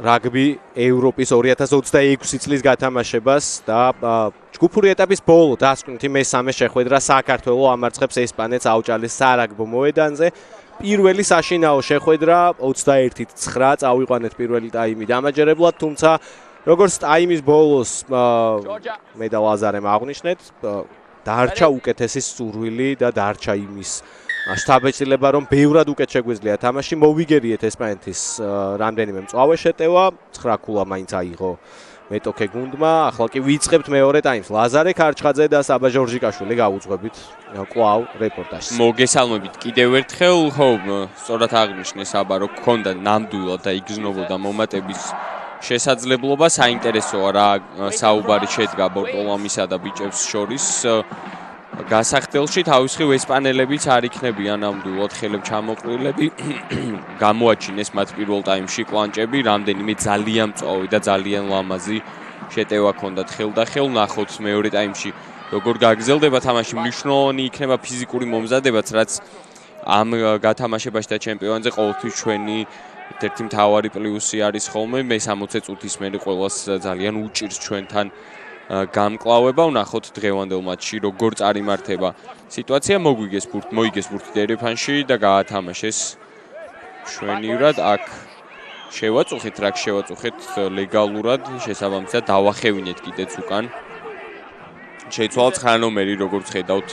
რაგბი ევროპის 2026 წლის გათამაშებას და ჯგუფური ეტაპის ბოლო დასკვნითი მესამე შეხვედრა საქართველოს ამარცხებს ესპანეთს აუჭალის სარაგბო მოედანზე. პირველი საშინაო შეხვედრა 21-9 წავიყვანეთ პირველი ტაიმი დამაჯერებლად, თუმცა როგორც ტაიმის ბოლოს მე და ლაზარემ აღვნიშნეთ, დარჩა უკეთესი სურვილი და დარჩა იმის შთაბეჭდილება, რომ ბევრად უკეთ შეგვიძლია თამაში, მოვიგერიეთ ესპანეთის რამდენიმე მწვავე შეტევა, 9 ქულა მაინც აიღო მეტოქე გუნდმა. ახლა კი ვიწყებთ მეორე ტაიმს. ლაზარე ქარჩხაძე და საბა ჟორჟიკაშვილი გავუძღვებით კვლავ რეპორტაჟს. მოგესალმებით კიდევ ერთხელ, ხო, სწორად აღნიშნე საბა, რომ გქონდა ნამდვილად და იგრძნობოდა მომატების შესაძლებლობა. საინტერესოა რა საუბარი შედგა ბორტოლომისა და ბიჭებს შორის. გასახდელში თავისხრივ ესპანელებიც არ იქნებიან ნამდვილად ხელებ ჩამოყრილები. გამოაჩინეს მათ პირველ ტაიმში კლანჭები, რამდენიმე ძალიან მწვავე და ძალიან ლამაზი შეტევა ჰქონდათ ხელდახელ. ნახოთ მეორე ტაიმში როგორ გაგრძელდება თამაში, მნიშვნელოვანი იქნება ფიზიკური მომზადებაც, რაც ამ გათამაშებაში და ჩემპიონატზე ყოველთვის ჩვენი ერთ-ერთი მთავარი პლუსი არის ხოლმე. მე 60 წუთის მერე ყველას ძალიან უჭირს ჩვენთან გამკლავება. ვნახოთ დღევანდელ მატჩში როგორ წარიმართება სიტუაცია. მოიგეს ბურთი დერეფანში და გაათამაშეს შვენივრად. აქ შევაწუხეთ ლეგალურად, შესაბამისად დავახევინეთ კიდეც უკან. შეცვალა 9 ნომერი, როგორც ხედავთ,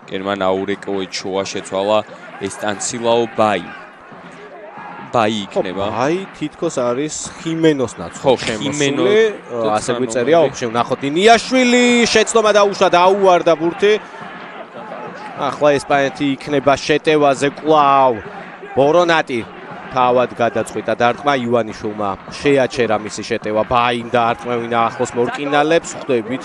გერმან აურეკოვიჩოა შეცვალა ესტანსილაო ბაი იქნება. ბაი თითქოს არის ხიმენოს ნაცვლად შემოსული. ასე გვიწერია ოქში. ვნახოთ ინიაშვილი, შეცდომა დაუშვა, დაუვარდა ბურთი. ახლა ესპანეთი იქნება შეტევაზე კვლავ. ბორონატი თავად გადაწყვიტა დარტყმა, ივანიშვილმა შეაჩერა მისი შეტევა. ბაიმ დაარტყმევინა ახლოს მორკინალებს, ხვდებით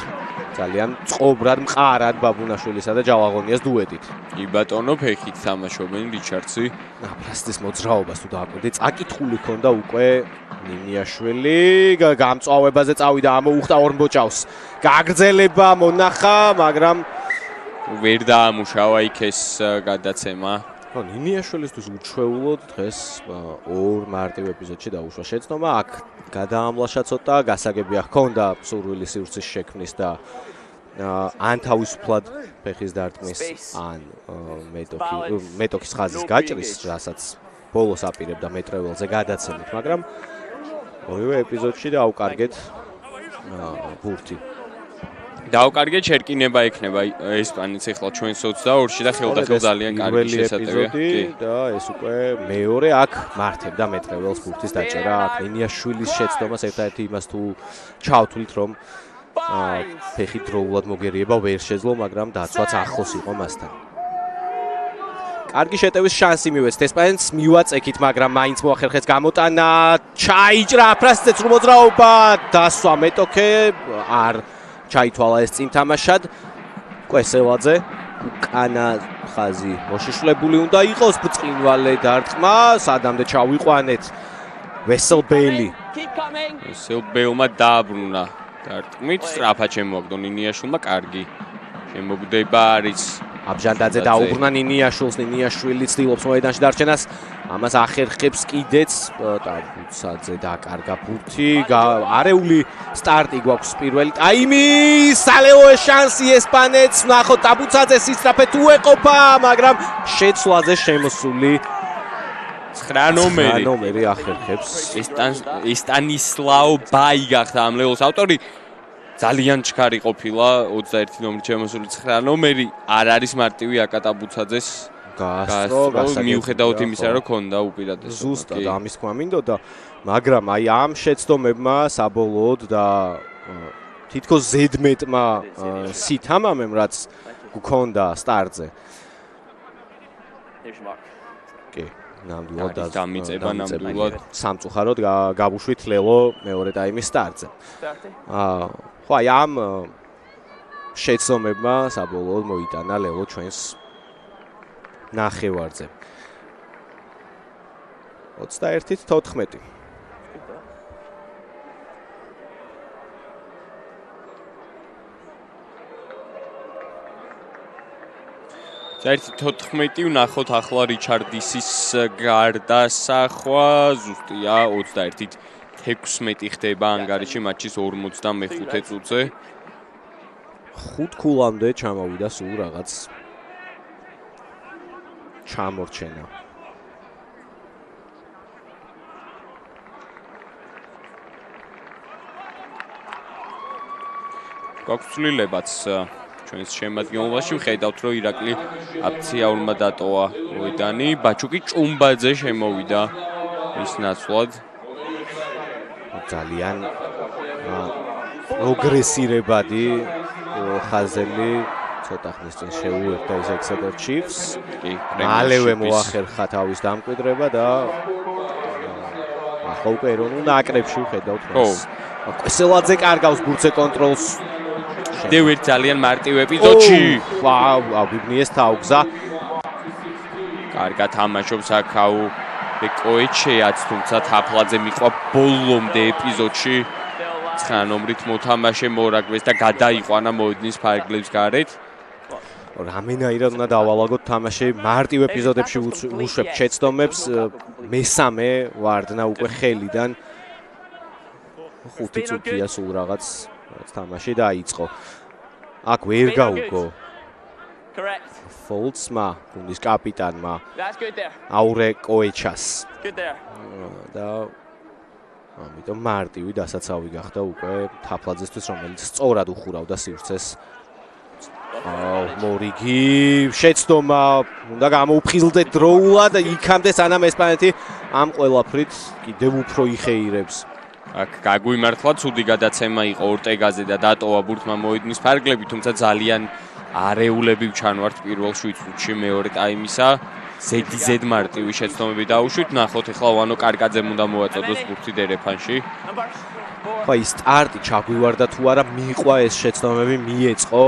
ძალიან წყობრად, მყარად ბაბუნაშვილისა და ჯავაღონიას დუეტით. კი ბატონო, ფეხით თამაშობენ რიჩარდსი. ნაფრასის მოძრაობას თუ დააკვირდე, წაკითხული ქონდა უკვე ნინიაშვილი, გამწვავებაზე წავიდა, ამოუხდა ორმბოჭავს. გაგრძელება მონახა, მაგრამ ვერ დაამუშავა იქ ეს გადაცემა. ნინიაშვილისთვის უჩვეულოდ დღეს ორ მარტივ ეპიზოდში დაუშვა შეცდომა. აქ გადაამლაშა ცოტა, გასაგებია ჰქონდა სურვილი სივრცის შექმნის და ან თავისუფლად ფეხის დარტყმის, ან მეტოქის ხაზის გაჭრის, რასაც ბოლოს აპირებდა მეტრეველზე გადაცემით, მაგრამ ორივე ეპიზოდში დაუკარგეთ ბურთი. დაუკარგეთ, შერკინება ექნება ესპანეთს ახლა ჩვენ 22-ში და ხელდახელ ძალიან კარგი შესაძლებია. და ეს უკვე მეორე აქ მართებდა მეტრეველს ბურთის დაჭერა. აქ ნინიაშვილის შეცდომას ერთადერთი იმას თუ ჩავთვლით, რომ ფეხი დროულად მოგერიება ვერ შეძლო, მაგრამ დაცვაც ახლოს იყო მასთან. კარგი შეტევის შანსი მივეცთ ესპანეთს, მივაწექით, მაგრამ მაინც მოახერხეს გამოტანა. ჩაიჭრა აფრასზე სრულ მოძრაობა, დასვა მეტოქე, არ ჩაითვალა ეს წინ თამაშად. კვესელაძე უკანა ხაზი მოშიშვლებული უნდა იყოს, ბრწყინვალე დარტყმა, სადამდე ჩავიყვანეთ. ვესელბეილმა დააბრუნა დარტყმით, სწრაფად შემოაგდო ნინიაშვილმა, კარგი შემოგდება არის. აბჟანდაძე დაუბრუნა ნინიაშვილს, ნინიაშვილი ცდილობს მოედანში დარჩენას, ამას ახერხებს კიდეც ტაბუცაძე დაკარგა ბურთი. არეული სტარტი გვაქვს პირველი ტაიმი, სალეოეს შანსი ესპანეთს. ვნახოთ ტაბუცაძე სისწრაფე თუ ეყოფა, მაგრამ შეცვლაზე შემოსული 9 ნომერი ახერხებს. ესტანისლაო ბაი გახდა ამ ლეველის ავტორი. ძალიან ჩქარი ყოფილა 21 ნომრით შემოსული 9 ნომერი. არ არის მარტივი აკატაბუცაძეს გასწრო, მიუხედავად იმისა, რომ ქონდა უპირატესობა. ზუსტად ამის თქმა მინდოდა, მაგრამ აი ამ შეცდომებმა საბოლოოდ და თითქოს ზედმეტმა სითამამემ, რაც გქონდა სტარტზე. კი, ნამდვილად დამიწება ნამდვილად სამწუხაროდ გავუშვით ლელო მეორე ტაიმის სტარტზე. ხო, აი ამ შეცდომებმა საბოლოოდ მოიტანა ლელო ჩვენს ნახევარზე. 21-14. 1-14 ვნახოთ ახლა რიჩარდისის გარდასახვა ზუსტია 21-16 ხდება ანგარიში მატჩის 45 წუთზე 5 ქულამდე ჩამოვიდა სულ რაღაც ჩამორჩენა გვაქვს ცვლილებაც ჩვენს შემადგენლობაში ვხედავთ რომ ირაკლი აფციაურმა დატოვა მოედანი ბაჩუკი ჭუმბაძე შემოვიდა ის ნაცვლად ძალიან პროგრესირებადი ხაზელი ცოტა ხნის წინ შეუერთდა ის Exeter Chiefs მალევე მოახერხა თავის დამკვიდრება და ახლა უკვე ეროვნულ ნაკრებში ვხედავთ მას კვესელაძე კარგავს ბურთზე კონტროლს დევერ ძალიან მარტივ ეპიზოდში ვაუ ბიბნიეს თავგზა კარგად თამაშობს აქაუ ბეკოეჩეაც თუმცა თაფლაძე მიყვა ბოლომდე ეპიზოდში 9 ნომრით მოთამაშე მორაგბეს და გადაიყვანა მოედნის ფარგლებს გარეთ რამენაირად უნდა დავალაგოთ თამაში მარტივ ეპიზოდებში ვუშვებთ შეცდომებს მესამე ვარდნა უკვე ხელიდან 5 წუთია სულ რაღაც თამაში დაიწყო აქ ვერ გაუგო ფოლცმა გუნდის კაპიტანმა აურე კოეჩას და ამიტომ მარტივი დასაცავი გახდა უკვე თაფლაძესთვის რომელიც სწორად უხურავდა სივრცეს მორიგი შეცდომა უნდა გამოუფხიზლდეთ დროულად იქამდე სანამ ესპანეთი ამ ყველაფრით კიდევ უფრო იხეირებს აქ გაგვიმართლა ცუდი გადაცემა იყო ორტეგაზე და დატოვა ბურთმა მოედნის ფარგლები თუმცა ძალიან არეულები ჩანვართ პირველ 7 წუთში მეორე ტაიმისა ზედიზედ მარტივი შეცდომები დაუშვით ნახოთ ახლა ვანო კარკაძემ უნდა მოაწოდოს ბურთი დერეფანში ხო ის სტარტი ჩაგვივარდა თუ არა მიყვა ეს შეცდომები მიეწყო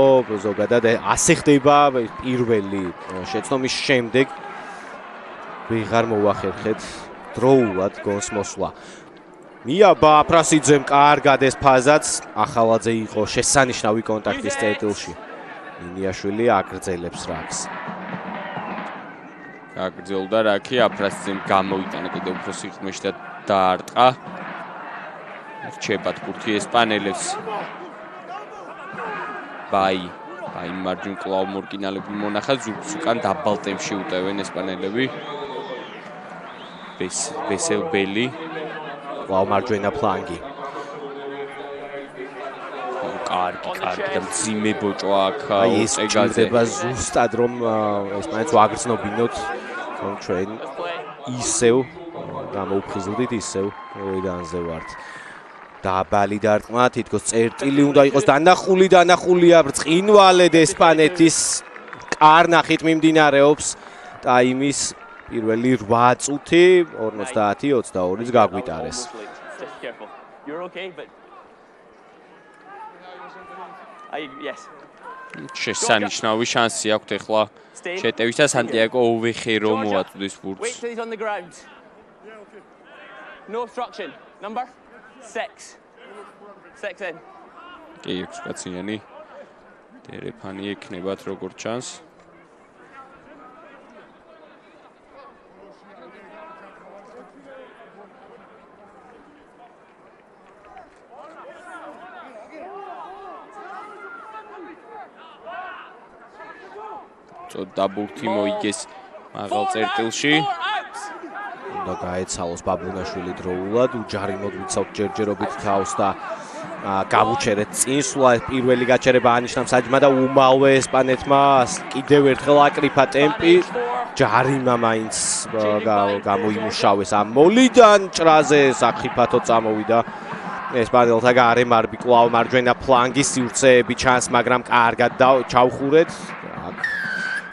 ზოგადად ასე ხდება პირველი შეცდომის შემდეგ ვიღარ მოახერხეთ დროულად გონს მოსვლა მიაბა აფრასიძემ კარგად ეს ფაზაც ახალაძე იყო შესანიშნავი კონტაქტის წერტილში ნინიაშვილი აგრძელებს რაკს აგრძელდა რაკი აფრასიძემ გამოიტანა კიდევ უფრო სიღრმეში და დაარტყა რჩებათ ბურთი ესპანელებს ბაი მარჯვნივ კლავ მორკინალები მონახა ზურგს უკან დაბალ ტემპში უტევენ ესპანელები ბესელბელი კლავ მარჯვენა ფლანგი კარგი და მძიმე ბოჭო აქ ეგაზე ზუსტად რომ ესპანეთს ვაგრძნობინოთ რომ ჩვენ ისევ გამოუფხიზლდით ისევ მოედანზე ვართ დაბალი დარტყმა თითქოს წერტილი უნდა იყოს დანახულია ბრწყინვალედ ესპანეთის კარნახით მიმდინარეობს ტაიმის პირველი 8 წუთი 50-22-ს გაგვიტარეს შესანიშნავი შანსი აქვს ახლა შეტევის და სანტიაგო ოვეხერო მოაწვდის ბურთს კი ექსპაციანი დერეფანი ექნებათ როგორც ჩანს წოდა ბურთი მოიგეს მაღალ წერტილში უნდა გაეცალოს ბაბუნაშვილი დროულად უჯარი მოგვიცავთ ჯერჯერობით თავს და გავუჩერეთ წინსვლა პირველი გაჩერება ანიშნავს საჯმა და უმალვე ესპანეთმა კიდევ ერთხელ აკრიფა ტემპი ჯარიმა მაინც გამოიმუშავეს ამ მოლიდან ჭრაზე საფრიფათო წამოვიდა ესპანელთა გარემარბი კლავ მარჯვენა ფლანგის სივრცეები ჩანს მაგრამ კარგად ჩავხურეთ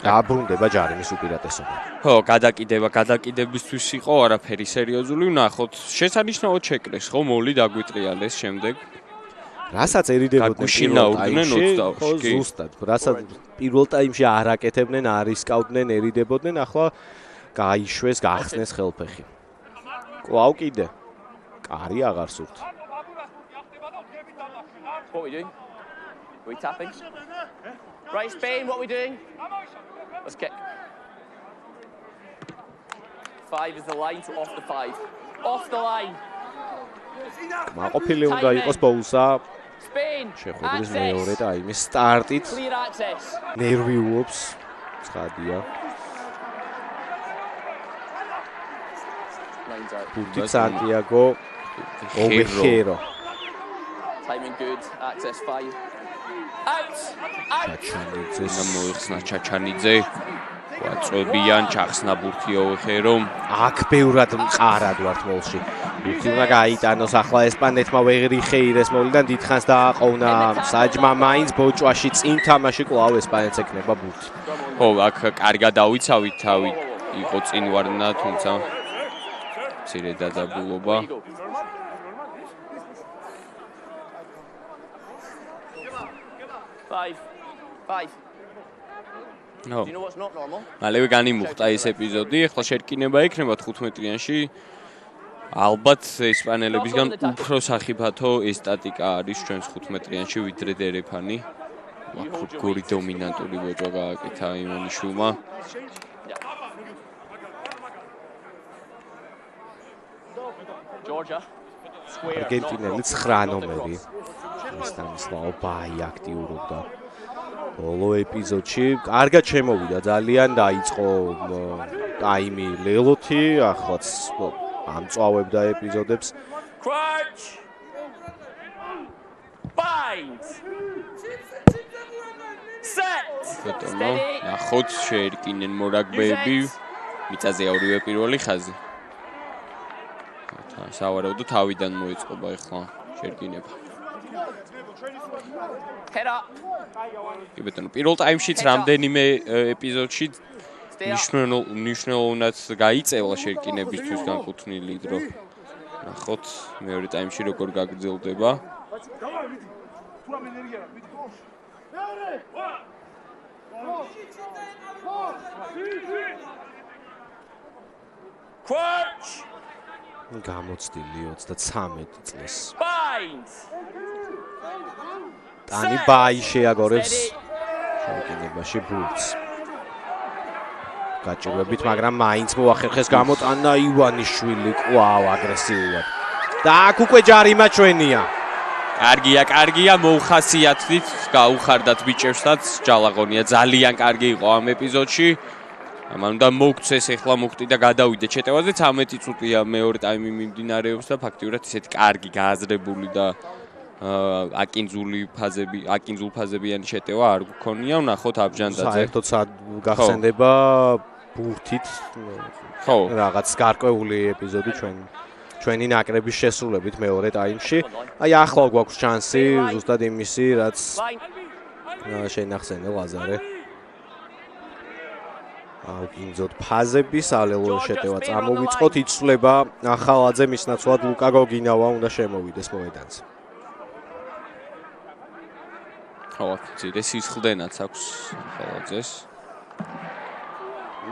დაბრუნდება ჯარიმის უპირატესობა. ხო, გადაკიდებისთვის იყო არაფერი სერიოზული, ვნახოთ. შესანიშნავად შეკრეს, ხო, მოლი დაგვიტრიალეს შემდეგ. რასაც ერიდებოდნენ პირველ ტაიმში, ხო, ზუსტად. რასაც პირველ ტაიმში არ აკეთებდნენ, არ ისკავდნენ, ერიდებოდნენ, ახლა გაიშვეს, გახსნეს ხელფეხი. კვლავ კიდე. კარი აღარ სურთ. What are we doing? Are we tapping? Right, Spain, what are we doing? Let's kick. 5 is the line, so off the 5. Off the line. მაყოფილი უნდა იყოს ბოულსა. Spain. შეხვედრის მეორე ტაიმის სტარტით. Clear access. ნერვიულობს. ცხადია. Lines out. პუტი სანტიაგო ოვეხერო. Timing good. Access 5. Out. Out. ჩაჩანიძეს მოიხსნა ჩაჩანიძე. გვაწვევიან ჩახსნა ბურთი ოვეხერო. აქ ბევრად მყარად ვართ მოლში. ბურთი უნდა გაიტანოს ახლა ესპანეთმა ვეღრი ხეირეს მოვლიდან დიდხანს დააყოვნა საჯმა მაინც ბოჭვაში წინ თამაში კვლავ ესპანეთს ეკნება ბურთი. ხო, აქ კარგად დავიცავით თავი. იყო წინ ვარდნა, თუმცა მცირე დაძაბულობა. 5. ნო. Do you know what's not normal? მალევე განიმუხტა ეს ეპიზოდი, ახლა შერკინება იქნება 15-იანში. ალბათ ესპანელებისგან უფრო სახიფათო ესტატიკა არის ჩვენს 15-იანში ვიდრე დერეფანი. გორი დომინანტური ბოჭვა გააკეთა იმონიშვილმა. Georgia. Square. არგენტინელი 9 ნომერი. სტანისლაო ბაი აქტიურობდა. ბოლო ეპიზოდში კარგად შემოვიდა, ძალიან დაიწყო ტაიმი ლელოთი, ახლაც ამწვავებდა ეპიზოდებს. Crunch. Bind. Set. ბატონო, ნახოთ შეერკინენ მორაგბეები. მიწაზე ორივე პირველი ხაზი. სავარაუდო თავიდან მოიწყობა ახლა შეერკინება. Head up. კი ბატონო, პირველ ტაიმშიც რამდენიმე ეპიზოდში ნიშნულოვნად გაიწევა შეერკინებისთვის განკუთვნილი დრო. ნახოთ მეორე ტაიმში როგორ გაგრძელდება. Crunch. გამოცდილი 33 წლის. Bind. ტანი ბაი შეაგორებს შეერკინებაში ბურთს. გაჭირვებით, მაგრამ მაინც მოახერხეს გამოტანა ივანიშვილი კვლავ აგრესიულად. და აქ უკვე ჯარიმა ჩვენია. კარგია, მოუხასიათდით, გაუხარდათ ბიჭებსაც, ჯალაღონია ძალიან კარგი იყო ამ ეპიზოდში. ამან უნდა მოგცეს, ახლა მუხტი და გადავიდე ჩეტევაზე, 13 წუთია მეორე ტაიმი მიმდინარეობს და ფაქტიურად ისეთი კარგი გააზრებული და აკინძულ ფაზებიანი შეტევა არ გქონია, ვნახოთ აბჯანდაძე. საერთოდ გახსენდება ბურთით ხო, რაღაც გარკვეული ეპიზოდი ჩვენი ნაკრების შესრულებით მეორე ტაიმში. აი ახლა გვაქვს შანსი ზუსტად იმისი, რაც შეინახსენე ლაზარე. აუკინძოთ ფაზები, სალელო შეტევა წამოვიწყოთ, იცვლება ახალაძე მის ნაცვლად ლუკა გოგინავა უნდა შემოვიდეს მოედანზე. ხო, ძირე სისხლდენაც აქვს ახალაძეს.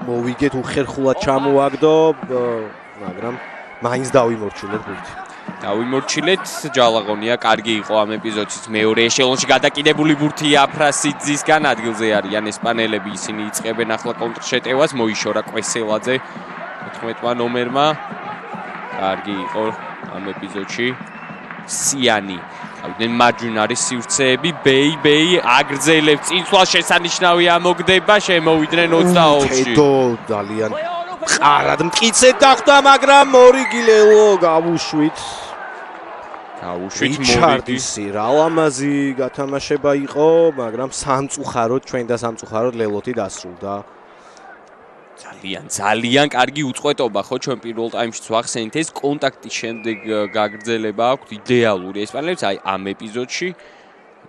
მოვიგეთ უხერხულად ჩამოაგდო, მაგრამ მაინც დავიმორჩილეთ ბურთი. დავიმორჩილეთ, ჯალაღონია კარგი იყო ამ ეპიზოდშიც. მეორე ეშელონში გადაკიდებული ბურთი აფრასიძისგან ადგილზე არიან ესპანელები, ისინი იწყებენ ახლა კონტრშეტევას, მოიშორა კვესელაძე 14 ნომერმა. კარგი იყო ამ ეპიზოდში. სიანი ავდნენ მარჯვინარი სივრცეები, ბეი აგრძელებს წინსვლა შესანიშნავი ამოგდება, შემოვიდნენ 22-ში. თედო ძალიან ყარად მტკიცედ დახვდა, მაგრამ მორიგილელო გავუშვით რიჩარდისი რა ლამაზი გათამაშება იყო, მაგრამ სამწუხაროდ ჩვენ და სამწუხაროდ ლელოთი დასრულდა. ძალიან კარგი უწყვეტობა ხო ჩვენ პირველ ტაიმში ვახსენით, ეს კონტაქტის შემდეგ გაგრძელება აქვს იდეალური ესპანელებს, აი ამ ეპიზოდში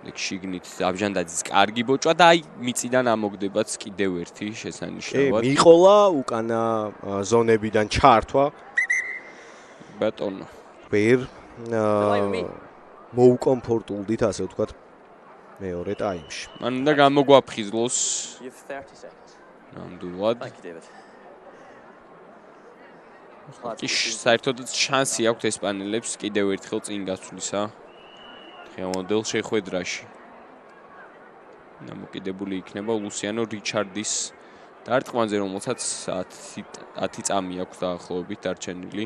შიგნით აბჯანდაძის კარგი ბოჭვა და აი მიწიდან ამოგდებაც კიდევ ერთი შესანიშნავად. მიყოლა უკანა ზონებიდან ჩართვა. ბატონო. ვერ მოუკომფორტულდით, ასე ვთქვათ, მეორე ტაიმში. მან უნდა გამოგვაფხიზლოს You have 30 seconds. ნამდვილად. Thank you, David. კი საერთოდ შანსი აქვს ესპანელებს კიდევ ერთხელ წინ გასვლისა. დღევანდელ შეხვედრაში. დამოკიდებული იქნება ლუსიანო რიჩარდის დარტყმაზე რომელსაც 10 წამი აქვს დაახლოებით დარჩენილი.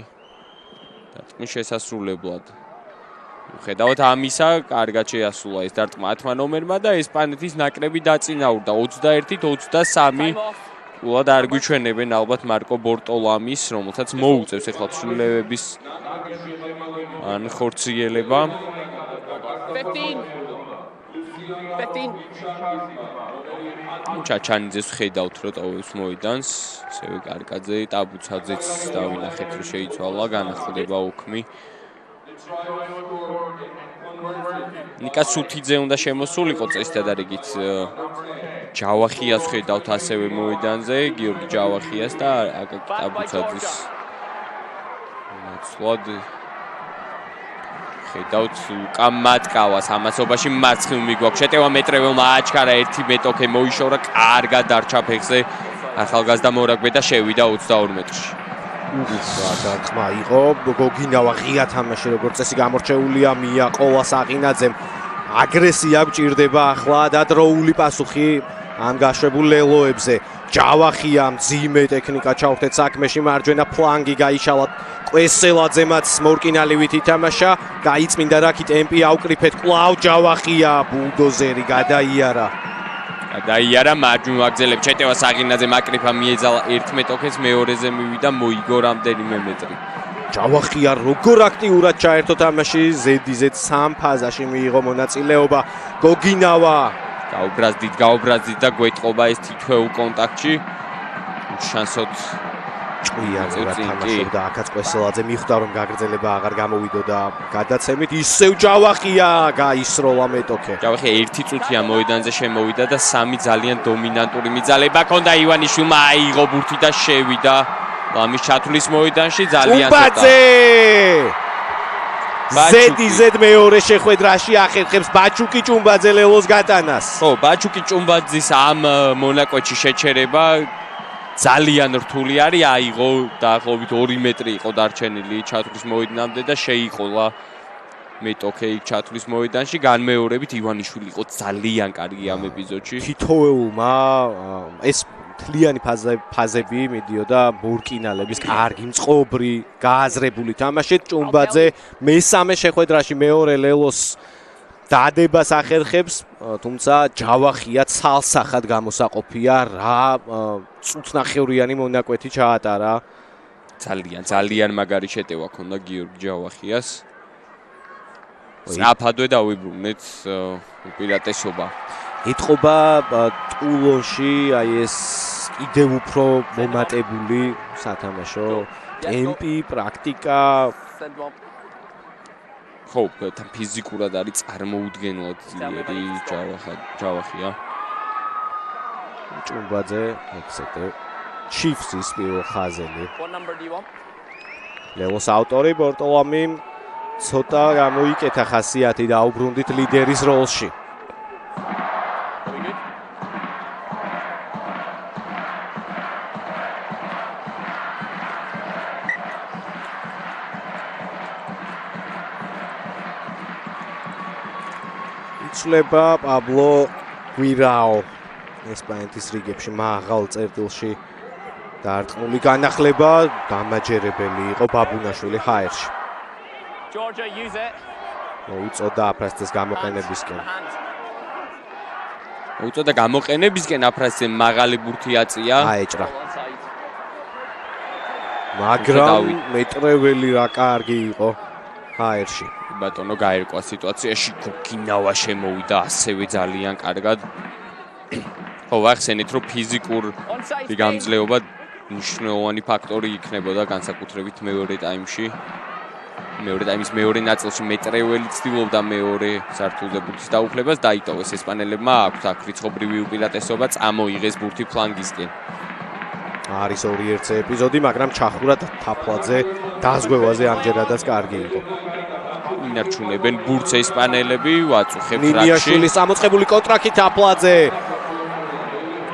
დარტყმის შესასრულებლად. ხედავთ ამისა, კარგად შეასრულა ეს დარტყმა 10 ნომერმა და ესპანეთის ნაკრები დაწინაურდა 21-23. ულად არ გვიჩვენებენ ალბათ მარკო ბორტოლამის, რომელსაც მოუწევს ეხლა ცვლილებების ან ხორციელება. 15. ჩაჩანიძეს ხედავთ რომ ტოვებს მოედანს, ისევე კარკაძე, ტაბუცაძეც დავინახეთ რომ შეიცვალა, განახლდება უქმი. ნიკა სუთიძე უნდა შემოსულიყო წესდადარიგით. ჯავახიას ხედავთ ასევე მოედანზე, გიორგი ჯავახიას და აკაკი ტაბუცაძის ნაცვლად ხედავთ ლუკა მატკავას ამასობაში მარცხნივ მიგვაქვს შეტევა მეტრეველმა აჩქარა ერთი მეტოქე მოიშორა კარგად დარჩა ფეხზე ახალგაზრდა მორაგბე და შევიდა 22 მეტრში. დარტყმა იყო გოგინავა ღია თამაში როგორც წესი გამორჩეულია მია ყოლას აყინაძემ აგრესია გჭირდება ახლა და დროული პასუხი ამ გაშვებულ ლელოებზე. ჯავახია მძიმე ტექნიკა ჩავხდეთ საქმეში მარჯვენა ფლანგი გაიშალა კვესელაძემაც მორკინალივით ითამაშა გაიწმინდა რაკი ტემპი აუკრიფეთ კვლავ ჯავახია ბულდოზერი გადაიარა მარჯვნივ აგზელებს ჩეტევას აღინაძე მაკრიფა მიეძალა 11 ოქეს მეორეზე მივიდა მოიგო რამდენიმე მეტრი. ჯავახია როგორ აქტიურად ჩაერთო თამაში ზედიზედ 3 ფაზაში მიიღო მონაწილეობა გოგინავა გაუბრაზდით და გვეტყობა ეს თითოეულ კონტაქტში შანსოთ ჭკვიანურად თამაშობდა აქაც კვესელაძე მიხვდა რომ გაგრძელება აღარ გამოვიდოდა გადაცემით ისევ ჯავახია გაისროლა მეტოქე. ჯავახია 1 წუთია მოედანზე შემოვიდა და 3 ძალიან დომინანტური მიძალება ჰქონდა ივანიშვილმა აიღო ბურთი და შევიდა ლამის ჩათვლის მოედანში ძალიან ჭუმბაძე ზედიზედ მეორე შეხვედრაში ახერხებს ბაჩუკი ჭუმბაძე ლელოს გატანას. ხო, ბაჩუკი ჭუმბაძის ამ მონაკვეთში შეჩერება ძალიან რთული არის, აიღო დაახლოებით 2 მეტრი იყო დარჩენილი ჩათვლის მოედნამდე და შეიყოლა მეტოქე იქ ჩათვლის მოედანში, განმეორებით ივანიშვილი იყო ძალიან კარგი ამ ეპიზოდში. თითოეულმა ეს თლიანი ფაზები მიდიოდა მორკინალების კარგი მწყობრი გააზრებული თამაშით ჭუმბაძე მესამე შეხვედრაში მეორე ლელოს დადებას ახერხებს, თუმცა ჯავახია ცალსახად გამოსაყოფია რა წუთნახევრიანი მონაკვეთი ჩაატარა. ძალიან მაგარი შეტევა ჰქონდა გიორგი ჯავახიას. საფადვე დავიბრუნეთ უპირატესობა. ეთყობა ტულონში აი ეს კიდევ უფრო მომატებული სათამაშო ტემპი, პრაქტიკა ხო, თან ფიზიკურად არის წარმოუდგენლად ძლიერი ჯავახია. ჭუმბაძე ექსეტე ჩიფსის პირველ ხაზელი. ლელოს ავტორი ბორტოლამი ცოტა გამოიკეთა ხასიათი და აუბრუნდით ლიდერის როლში. იცვლება პაბლო გვირაო ესპანეთის რიგებში მაღალ წერტილში დარტყმული განახლება დამაჯერებელი იყო ბაბუნაშვილი ჰაერში. მოუწოდა აფრასძეს გამოყენებისკენ. მოუწოდა გამოყენებისკენ აფრასძემ მაღალი ბურთი აწია. აეჭრა. მაგრამ მეტრეველი რა კარგი იყო ჰაერში. ბატონო გაერკვა სიტუაციაში გოგინავა შემოვიდა ასევე ძალიან კარგად. ხო, ვახსენეთ რომ ფიზიკური გამძლეობა მნიშვნელოვანი ფაქტორი იქნებოდა განსაკუთრებით მეორე ტაიმში. მეორე ტაიმის მეორე ნაწილში მეტრეველი ცდილობდა მეორე სართულზე ბურთის დაუხლებას, დაიტოვეს ესპანელებმა, აქვთ აქ რიცხობრივი უპირატესობა, წამოიღეს ბურთი ფლანგისკენ. არის 2-1 ეპიზოდი, მაგრამ ჩახურა თაფლაძე დაზღვევაზე ამჯერადაც კარგი იყო. ინარჩუნებენ ბურთს ესპანელები, ვაწუხებთ რაკში. ნინიაშვილის ამოწყებული კონტრაქტი თაფლაძე.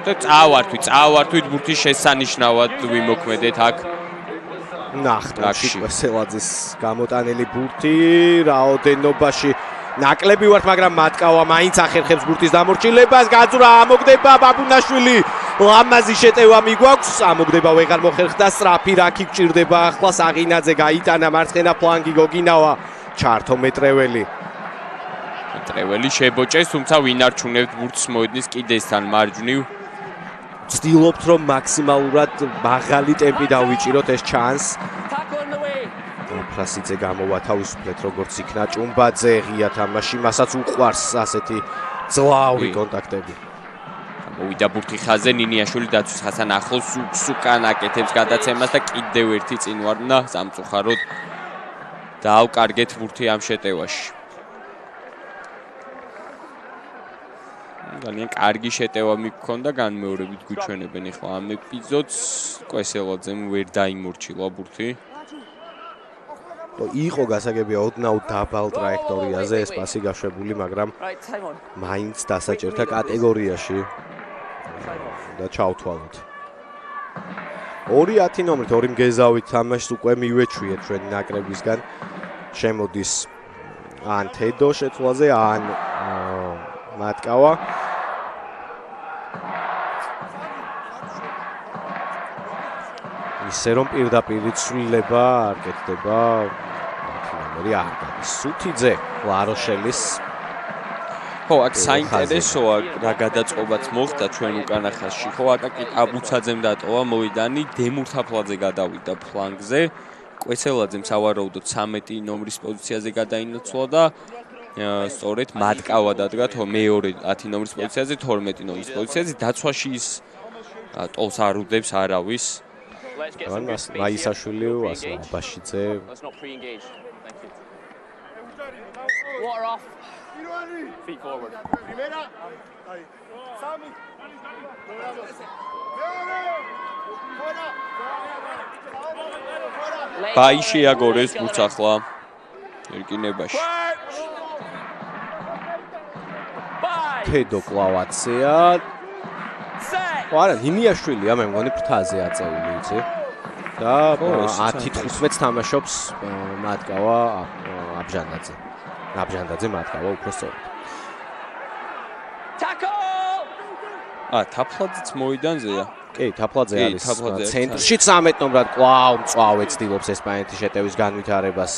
და წავართვით ბურთის შესანიშნავად ვიმოქმედეთ აქ. ნახტაში კვესელაძის გამოტანილი ბურთი რაოდენობაში ნაკლები ვართ, მაგრამ მატკავა მაინც ახერხებს ბურთის დამორჩილებას. გაძვრა ამოგდება ბაბუნაშვილი. ლამაზი შეტევა მიგვაქვს, ამოგდება ვეღარ მოხერხდა სწრაფი რაკი გჭირდება ახლა საღინაძე გაიტანა მარცხენა ფლანგი გოგინავა ჩართო მეტრეველი. მეტრეველი შებოჭეს, თუმცა ვინ არჩუნებთ ბურთს მოედნის კიდესთან მარჯვნივ. ვცდილობთ რომ მაქსიმალურად მაღალი ტემპი დავიჭიროთ ეს ჩანს. Tackle in the way. ფრასიძე გამოვა თავისუფლეთ როგორც იქნა ჭუმბაძე ღია თამაში, მასაც უყვარს ასეთი ძლავრი კონტაქტები. მოვიდა ბურთი ხაზზე, ნინიაშვილი დაცვის ხაზთან ახლოს უკან აკეთებს გადაცემას და კიდევ ერთი წინ ვარდნა სამწუხაროდ დაავკარგეთ ბურთი ამ შეტევაში. ძალიან კარგი შეტევა მიგქონდა, განმეორებით გვიჩვენებენ ახლა ამ ეპიზოდს. კვესელაძემ ვერ დაიმორჩილა ბურთი. იყო გასაგებია ოდნავ დაბალ ტრაექტორიაზე ეს პასი გაშვებული, მაგრამ Right, time on. მაინც დასაჭერთა კატეგორიაში და ჩავთვალოთ. 2-10 ნომრით, 2 მგეზავით თამაშს უკვე მივეჩვიეთ ჩვენი ნაკრებისგან. შემოდის ან თედო შეცვლაზე, ან მატკავა. ისე რომ პირდაპირ ცვლილება არ კეთდება. ნომერი არ გადის. სუთიძე ლაროშელის. ხო, აქ საინტერესოა რა გადაწყობაც მოხდა ჩვენ უკანა ხაზში. ხო, აკაკი აბუცაძემ დატოვა მოედანი, დემურთაფლაძე გადავიდა ფლანგზე. კვესელაძემ სავარაუდოდ 13 ნომრის პოზიციაზე გადაინაცვლა და სწორედ მატკავა დადგა მეორე 10 ნომრის პოზიციაზე, 12 ნომრის პოზიციაზე. დაცვაში ის ტოლს არ უდებს არავის. Let's get some good space here. მაისაშვილი, No ასლა pre-engage. აბაშიძე. Let's not pre-engage. Thank you. Water off. Feet forward. ბაიში აგორეს ბურთს ახლა ერკინებაში. თედო კლავაცია. არა, ნინიაშვილია, მე მგონი ფრთაზე აწეული, იცი? და 10-15 თამაშობს მატკავა აბჟანდაძე. აბჟანდაძე მატკავა უფრო სწორად. Tackle! თაფლაძეც მოედანზეა. კი, თაფლაძე არის ცენტრში 13 ნომრად კვლავ მწვავე ცდილობს ესპანეთის შეტევის განვითარებას.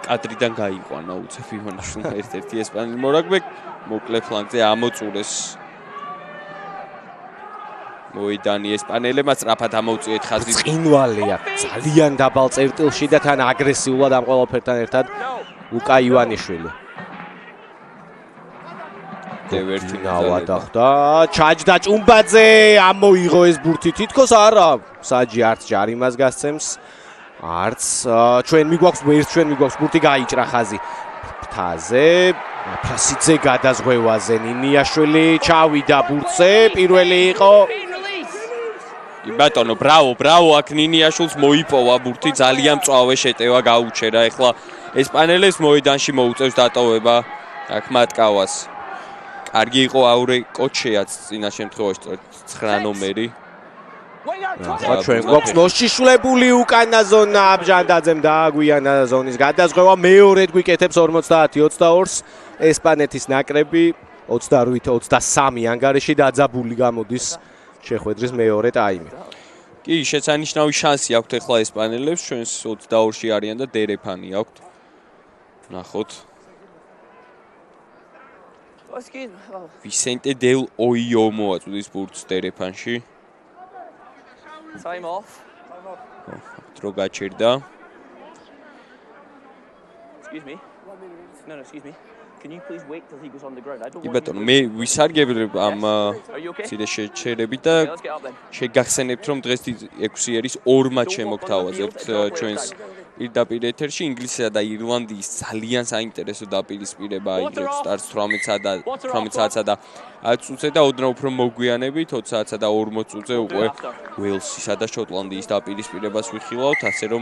კადრიდან გაიყვანა უცებ ივანიშვილმა ერთ-ერთი ესპანელი მორაგბე მოკლე ფლანგზე ამოწურეს. მოედანი ესპანელებმა სწრაფად ამოუწიეთ ხაზი. წინვალია, ძალიან დაბალ წერტილში და თან აგრესიულად ამ ყველაფერთან ერთად ლუკა ივანიშვილი. დევერთი გავადახდა, ჩაჯდა ჭუმბაძე, ამოიღო ეს ბურთი თითქოს არა, საჯი არც ჯარიმას გასცემს. არც ჩვენ მიგვაქვს ბურთი გაიჭრა ხაზი. ფრთაზე, ფრასიძე გადაზღვევაზე, ნინიაშვილი ჩავიდა ბურთზე, პირველი იყო. კი ბატონო, ბრავო, აქ ნინიაშვილს მოიპოვა ბურთი, ძალიან მწვავე შეტევა გაუჩერა. ეხლა ესპანელებს მოედანში მოუწევს დატოვება აქ მატკავას. კარგი იყო აურე კოჩეაც წინა შემთხვევაში 9 ნომერი. ახლა ჩვენ გვაქვს მოშიშვლებული უკანა ზონა, აბჟანდაძემ დააგვიანა ზონის გადაზღვევა, მეორედ გვიკეთებს 50-22-ს ესპანეთის ნაკრები 28-23 ანგარიში დაძაბული გამოდის შეხვედრის მეორე ტაიმი. კი, შეცანიშნავი შანსი აქვთ ახლა ესპანელებს, ჩვენს 22-ში არიან და დერეფანი აქვთ. ნახოთ. ვისენტე დელ ოიო მოაწვდის ბურთს დერეფანში. Time off. დრო გაჩერდა. Excuse me. No, excuse me. Can you please wait till he goes on the ground? I don't კი want ბატონო, მე ვისარგებლებ ამ Are you okay? ცირე შეჩერებით და Okay, let's get up then. შეგახსენებთ რომ დღეს 6 ერის 2 მატჩ შემოგთავაზებთ ჩვენს პირდაპირ ეთერში ინგლისისა და ირლანდიის ძალიან საინტერესო დაპირისპირება აიღებს სტარტს 18 საათსა და 10 წუთზე და ოდნავ უფრო მოგვიანებით 20 საათსა და 40 წუთზე უკვე უელსისა და შოტლანდიის დაპირისპირებას ვიხილავთ, ასე რომ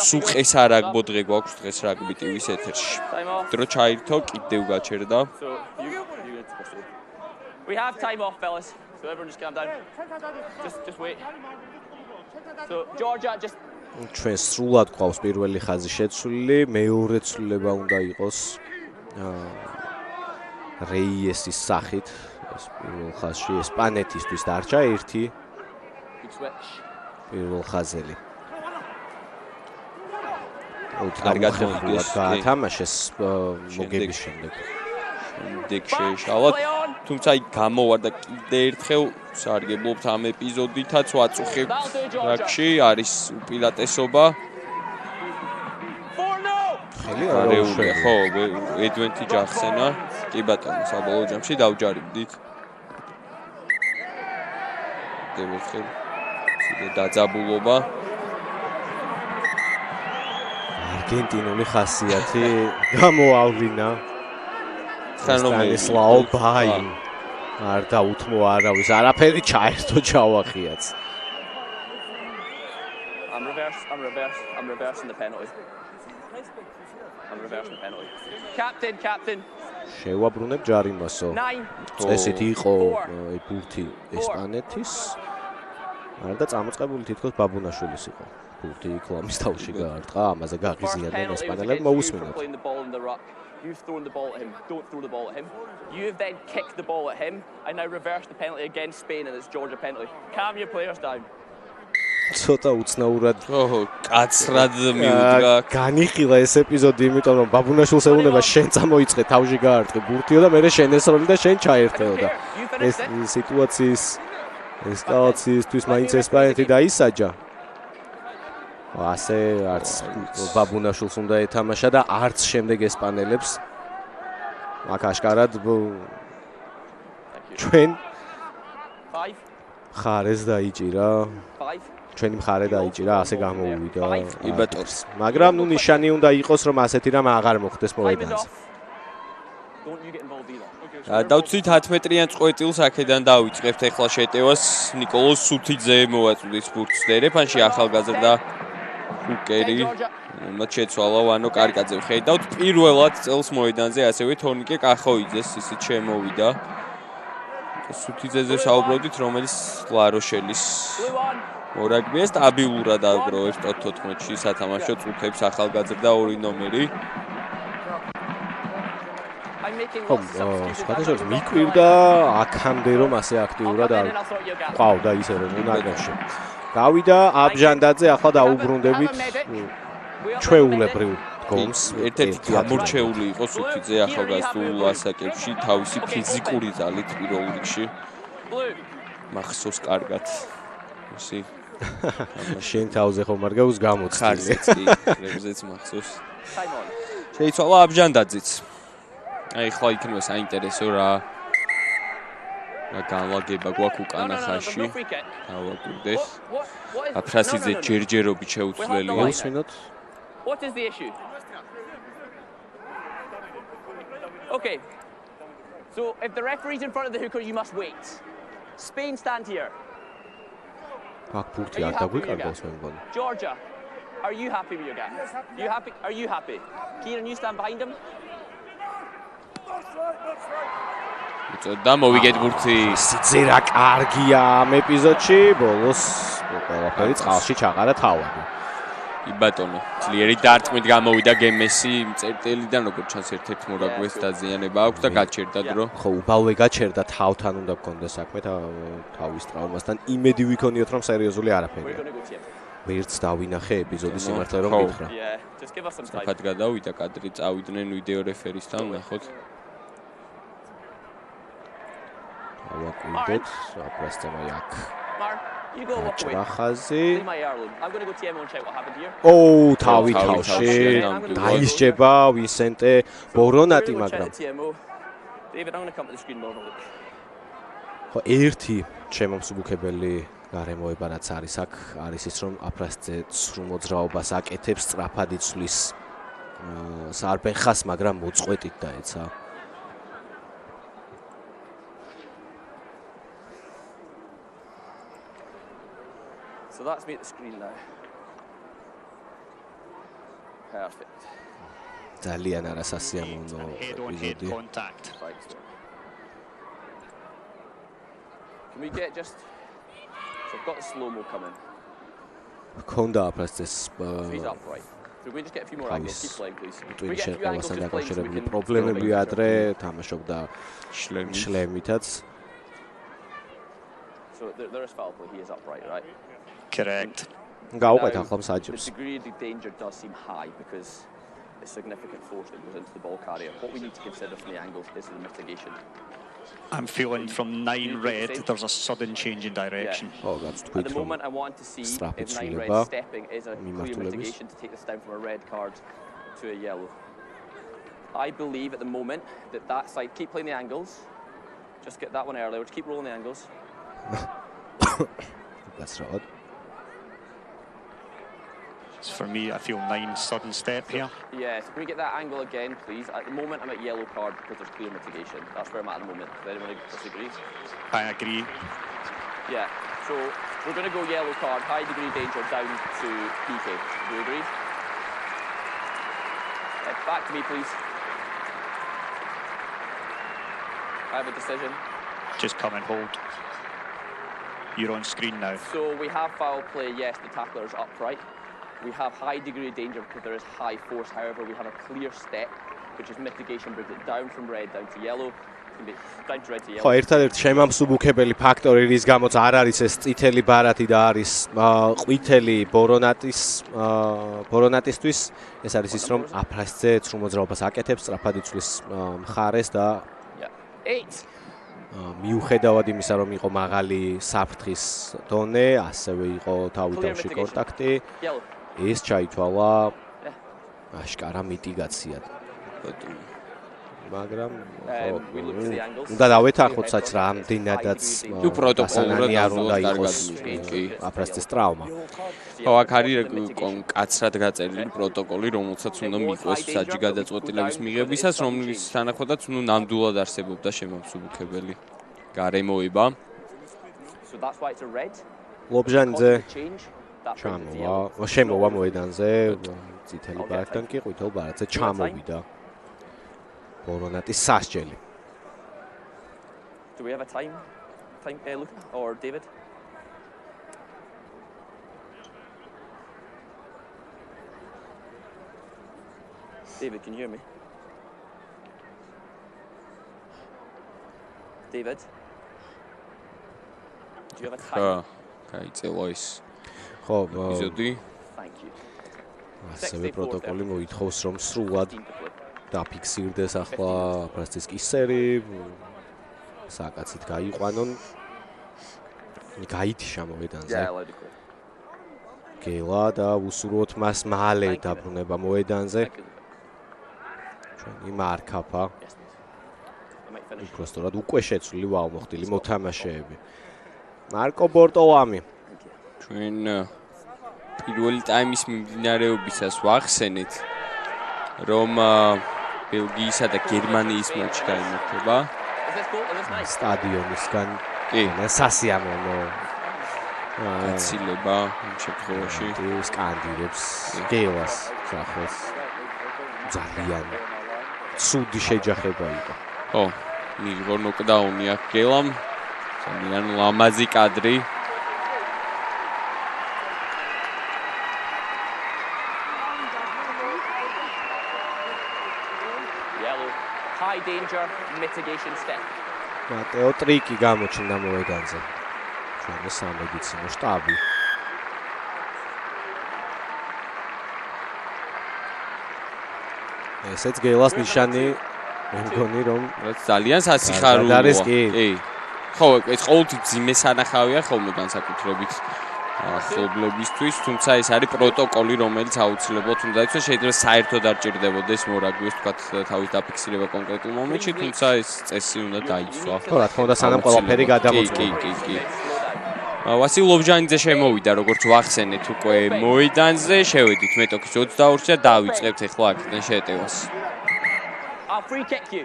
სუყეს არ აგბო დღე გვაქვს დღეს რაგბი ტივის ეთერში. Time off. დრო ჩაირთო, კიდევ გაჩერდა. So we have time off, fellas. So everyone just calm down. Just wait. So Georgia, just ჩვენ სრულად გვყავს პირველი ხაზი შეცვლილი, მეორე ცვლილება უნდა იყოს რეიესის სახით ეს პირველ ხაზში ესპანეთისთვის დარჩა ერთი Good switch. პირველ ხაზელი. კარგად გაათამაშეს მოგების შემდეგ. შემდეგ შეეშალა. თუმცა იქ გამოვარდა კიდე ერთხელ სარგებლობთ ამ ეპიზოდითაც ვაწუხებთ რაკში არის უპილატესობა. ხელი არეულია ხო advantage ახსენა. კი ბატონო საბოლოო ჯამში დავჯარიმდით. დევერხელ დაძაბულობა. არგენტინული ხასიათი გამოავლინა. სტანისლაო ბაი არ დაუთმო არავის არაფერი ჩაერთო ჩავახიაც. I'm reversing the penalty. I'm reversing the penalty. Captain. შევაბრუნებ ჯარიმასო. 9. წესით იყო ბურთი ესპანეთის. არა და წამოწყებული თითქოს ბაბუნაშვილის იყო. ბურთი იკლამის თავში გაარტყა, ამაზე გაღიზიანდნენ ესპანელებმა მოусმინოთ. You've thrown the ball at him. Don't throw the ball at him. You've then kicked the ball at him. I now reverse the penalty against Spain and it's Georgia penalty. Calm your players down. ცოტა უცნაურად კაცრად მიუდგა. განიხილა ეს ეპიზოდი, იმიტომ რომ ბაბუნაშვილს ეუბნება შენ წამოიწყე თავში გაარტყე ბურთიო და მე შენ ესროლი და შენ ჩაერთეო და ეს სიტუაციის ესკალაციისთვის მაინც ესპანეთი დაისაჯა. ასე არც ბაბუნაშვილს უნდა ეთამაშა და არც შემდეგ ესპანელებს. აქ აშკარად ჩვენ 5. ხარეს დაიჭირა. 5. ჩვენი მხარე დაიჭირა, ასე გამოუვიდა. კი ბატონო. მაგრამ ნუ ნიშანი უნდა იყოს, რომ ასეთი რამ აღარ მოხდეს მოედანზე. Don't you get involved either. დავწვით 11-იან წყვეტილს აქედან დავიწყებთ ახლა შეტევას. ნიკოლოზ სუთიძე მოვაწვდის ბურთს დერეფანში ახალგაზრდა ჰუკერი. მათ შეცვალა ვანო კარკაძე. ხედავთ პირველად წელს მოედანზე ასევე თორნიკე კახოიძეს ისიც შემოვიდა. სუთიძეზე საუბრობდით, რომელიც ლაროშელის მორაგბია სტაბილურად აგროვებს 14-ში სათამაშო წუთებს ახალგაზრდა 2 ნომერი. სხვადასხვა მიკვირდა აქამდე რომ ასე აქტიურად არ ყავდა ისე რომ უნაგაში. გავიდა აბჟანდაძე, ახლა დაუბრუნდებით ჩვეულებრივ გოლს. ერთ-ერთი გამორჩეული იყო სუთიძე ახალგაზრდულ ასაკებში თავისი ფიზიკური ძალით პირველ რიგში. მახსოვს კარგად. ისე შენ თავზე ხომ არ გაქვს გამოცდილი. რეგზეც მახსოვს. შეიცვალა აბჟანდაძეც. აი ხლა იქნება საინტერესო რა განლაგება გვაქვს უკანა ხაზში. დავაკვირდეს. აფრასიძე ჯერჯერობით შეუცვლელია. უსმინოთ. What is the issue? Okay. So if the referee's in front of the hooker, you must wait. Spain stand here. აქ ბურთი არ დაგვიკარგავს მე მგონი. Georgia, are you happy with your guy? You happy? Are you happy? Kieran, you stand behind him. და მოვიგეთ ბურთი. სიძერა კარგია ამ ეპიზოდში, ბოლოს ყველაფერი წყალში ჩაყარა თავად. კი ბატონო, ძლიერი დარტყმით გამოვიდა გემესი წერტილიდან, როგორც ჩანს ერთ-ერთ მორაგბეს დაზიანება აქვს და გაჩერდა დრო. ხო, უბალვე გაჩერდა თავთან უნდა გქონდეს საქმე თავის ტრავმასთან. იმედი ვიქონიოთ რომ სერიოზული არაფერია. ვერც დავინახე ეპიზოდის სიმართლე რომ გითხრა. Yeah, just give us some time. საფად გადავიდა კადრი, წავიდნენ ვიდეო რეფერისთან, ნახოთ. ავაკვირდეთ, აპრესტემა იქ. Mark, you go walk away. ჭრახაზი. Leave my heirloom. I'm going to go TMO and check what happened here. თავი თავში დაისჯება ვინსენტე ბორონატი, მაგრამ David, I'm going to come to the screen more of a look. ხო, ერთი შემომსუბუქებელი გარემოება რაც არის აქ, არის ის რომ აფრასძე სრულ მოძრაობას აკეთებს, სწრაფად იცვლის სარბენხას, მაგრამ მოწყვეტით დაეცა. So that's me at the screen now. Perfect. ძალიან არასასიამოვნო ეპიზოდი. Right. Can we get just... So I've got the slow-mo coming. ქონდა აფრასძეს Freeze up, right. So we just get a few more angles. Keep playing, please. We ტვინის get a few angles შერყევასთან just playing so we დაკავშირებული can... პრობლემები ადრე თამაშობდა შლემითაც. So there is foul play. He is upright, right? Correct. გაუყვეთ ახლა The მსაჯებს. degree of the danger does seem high because the significant force that goes into the ball carrier. What we need to consider from the angles is the mitigation. I'm feeling from 9 red, there's a sudden change in direction. ყველგანაც At თქვით the რომ moment, I want to see strap if 9 იცვლება red stepping is a clear მიმართულების. mitigation to take this down from a red card to a yellow. I believe at the moment that side, keep playing the angles. Just get that one earlier. Just keep rolling the angles. that's right. So for me, I feel 9 sudden step here. Yes, can we get that angle again, please? At the moment, I'm at yellow card because there's clear mitigation. That's where I'm at the moment. Does anyone disagree? I agree. Yeah, so we're going to go yellow card, high degree danger down to PK. Do you agree? Back to me, please. I have a decision. Just come and hold. You're on screen now. So we have foul play, yes, the tackler is upright. We have high degree of danger because there is high force. However, we have a clear step, which is mitigation, brings it down from red down to yellow. Down to red to ხო, yellow. ერთადერთი შემამსუბუქებელი ფაქტორი, რის გამოც არ არის ეს წითელი ბარათი და არის ყვითელი ბორონატისთვის, ეს არის ის, რომ აფრასზე ცრუ მოძრაობას აკეთებს, სწრაფად იცვლის მხარეს და Yeah. 8. მიუხედავად იმისა, რომ იყო მაღალი საფრთხის დონე, ასევე იყო თავი-თავში კონტაქტი, Yellow. ეს ჩაითვალა აშკარა მიტიგაციად. მაგრამ We look to the angles. უნდა დავეთანხმოთ საჭს რამდენადაც თუ პროტოკოლურად არ უნდა იყოს კი. აფრასტის ტრავმა. ხო, აქ არის კაცრად გაწერილი პროტოკოლი, რომელსაც უნდა მიყვეს მსაჯი გადაწყვეტილების მიღებისას, რომლის თანახმადაც ნამდვილად არსებობდა შემამსუბუქებელი გარემოება. So that's why it's a red. ლობჟანიძე Because of the change, that brings it to yellow. შემოვა მოედანზე წითელი ბარათიდან კი ყვითელ ბარათზე ჩამოვიდა ბორონატის სასჯელი. Do we have a time? Luca or David? David, can you hear me? David? Do you have a time? ხა, გაიწევა ის ხო, ეპიზოდი. Thank you. ასევე პროტოკოლი მოითხოვს, რომ სრულად 15 to play. დაფიქსირდეს ახლა აფრასტის კისერი, საკაცით გაიყვანონ. გაითიშა მოედანზე. Yeah, allowed to play. გელა და უსურვოთ მას მალე დაბრუნება მოედანზე. Thank you, Luca. ჩვენი მარკაფა Yes, please. I might finish. უпростоრად უკვე შეცვლილი ვაუმოხდილი მოთამაშეები. მარკო ბორტოლამი. ჩვენ პირველი ტაიმის მიმდინარეობისას ვახსენეთ, რომ ბელგიისა და გერმანიის მატჩი გაიმართება. Is this goal? Is this nice? სტადიონისგან კი, სასიამოვნო გაცილება იმ შემთხვევაში. სკანდირებს გელას სახელს. ძალიან ცუდი შეჯახება იყო. ხო, მიიღო ნოკდაუნი აქ გელამ. ძალიან ლამაზი კადრი. Yellow. High danger, mitigation step. მატეო ტრიკი გამოჩნდა მოედანზე. ჩვენი სამედიცინო შტაბი. ესეც გელას ნიშანი, მე მგონი რომ რაც ძალიან სასიხარულოა. არის კი. ხო, ეს ყოველთვის ძიმე სანახავია ხოლმე განსაკუთრებით ხობლებისთვის, თუმცა ეს არის პროტოკოლი, რომელიც აუცილებლად უნდა იცოდე, შეიძლება საერთოდ არ ჭირდებოდეს მორაგბის თქვათ თავის დაფიქსირება კონკრეტულ მომენტში, თუმცა ეს წესი უნდა დაიცვა. ხო, რა თქმა უნდა, სანამ ყველაფერი გადამოწმება. კი. ვასილ ლობჟანიძე შემოვიდა, როგორც ვახსენეთ უკვე მოედანზე, შევედით მეტოქის 22-ში და დავიწყებთ ახლა აქედან შეტევას. I'll free kick you.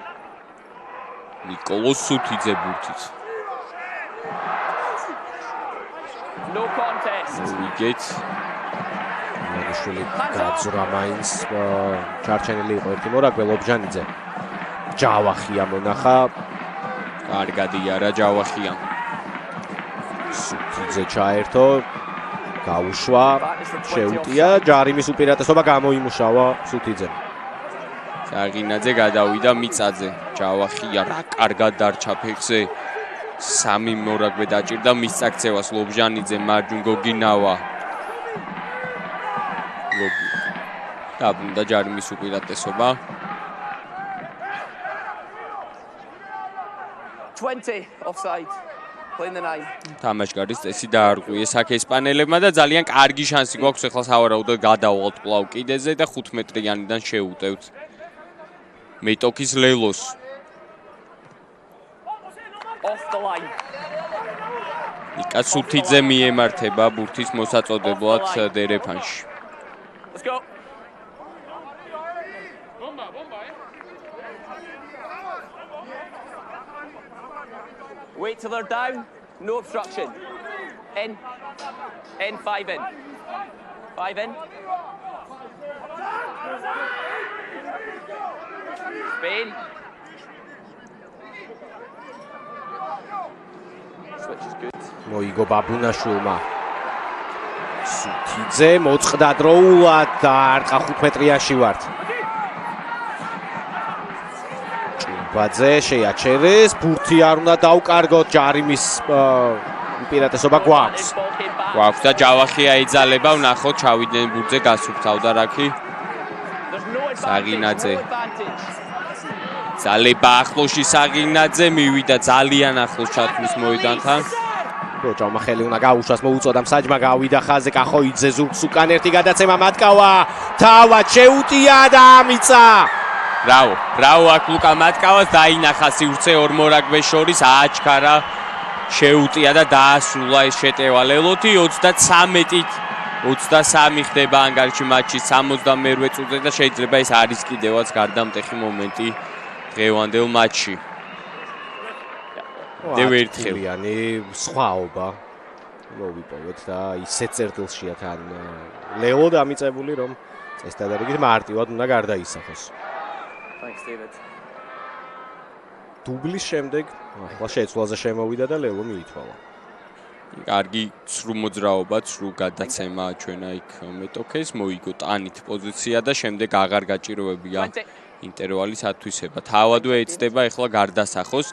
ნიკოლოს სუთიძე ბურთით. No contest. ვიგეთ. მაშული გაძრა მაინც ჩარჩენილი იყო ერთი მორაგბე ლობჟანიძე. ჯავახია მონახა, კარგად იარა ჯავახია. სუთიძე ჩაერთო, გაუშვა, შეუტია, ჯარიმის უპირატესობა გამოიმუშავა სუთიძემ. საგინაძე გადავიდა მიწაზე. ჯავახია რა კარგად დარჩა ფეხზე. სამი მორაგბე დაჭირდა მის წაქცევას ლობჟანიძე მარჯვნივ გოგინავა დაბრუნდა ჯარიმის უპირატესობა 20 offside. Playing the 9. თამაშგარის წესი დაარღვიეს აქ ესპანელებმა და ძალიან კარგი შანსი გვაქვს ახლა სავარაუდოდ გადავალთ კვლავ კიდეზე და 5 მეტრიანიდან შეუტევთ მეტოქის ლელოს Off the line. ნიკა სუთიძე მიემართება ბურთის მოსაწოდებლად დერეფანში Let's go. Wait till they're down. No obstruction. In. In, 5 in. 5 in. Spain. Switch is good. მოიგო ბაბუნაშვილმა სუთიძე მოწყდა დროულად და არყა 5 მეტრიაში ვართ ჭუბაძე შეაჩერეს ბურთი არ უნდა დაუკარგოთ ჯარიმის უპირატესობა გვაქვს გვაქვს და ჯავახია იძალება ვნახოთ ჩავიდნენ ბურთზე გასუფთავდა რაკი საღინაძე ძალება ახლოში საღინაძე მივიდა ძალიან ახლოს ჩათვლის მოედანთან როჭავმა ხელი უნდა გაუშვას მოუწოდა მსაჯმა გავიდა ხაზზე კახოიძე ზურგს უკან ერთი გადაცემა მატკავა თავად შეუტია და ამიცა ბრავო აქ ლუკა მატკავას დაინახა სივრცე ორ მორაგბეს შორის ააჩქარა შეუტია და დაასრულა ეს შეტევა ლელოთი 33 ხდება ანგარიში მატჩის 68-ე წუთზე და შეიძლება ეს არის კიდევაც გარდამტეხი მომენტი დღევანდელ მატჩში დევერთხელიანი სხვაობა მოვიპოვეთ და ისეთ წერტილშია თან ლეო დამიწებული რომ წესდადარიგით მარტივად უნდა გარდაისახოს Thanks, David. დუბლის შემდეგ ახლა შეცვლაზე შემოვიდა და ლელო მიითვალა. კარგი ცრუ მოძრაობა, ცრუ გადაცემა ჩვენა იქ მეტოქეს, მოიგო ტანით პოზიცია და შემდეგ აღარ გაჭიროებია ინტერვალის ათვისება. თავადვე ეცდება ახლა გარდასახოს.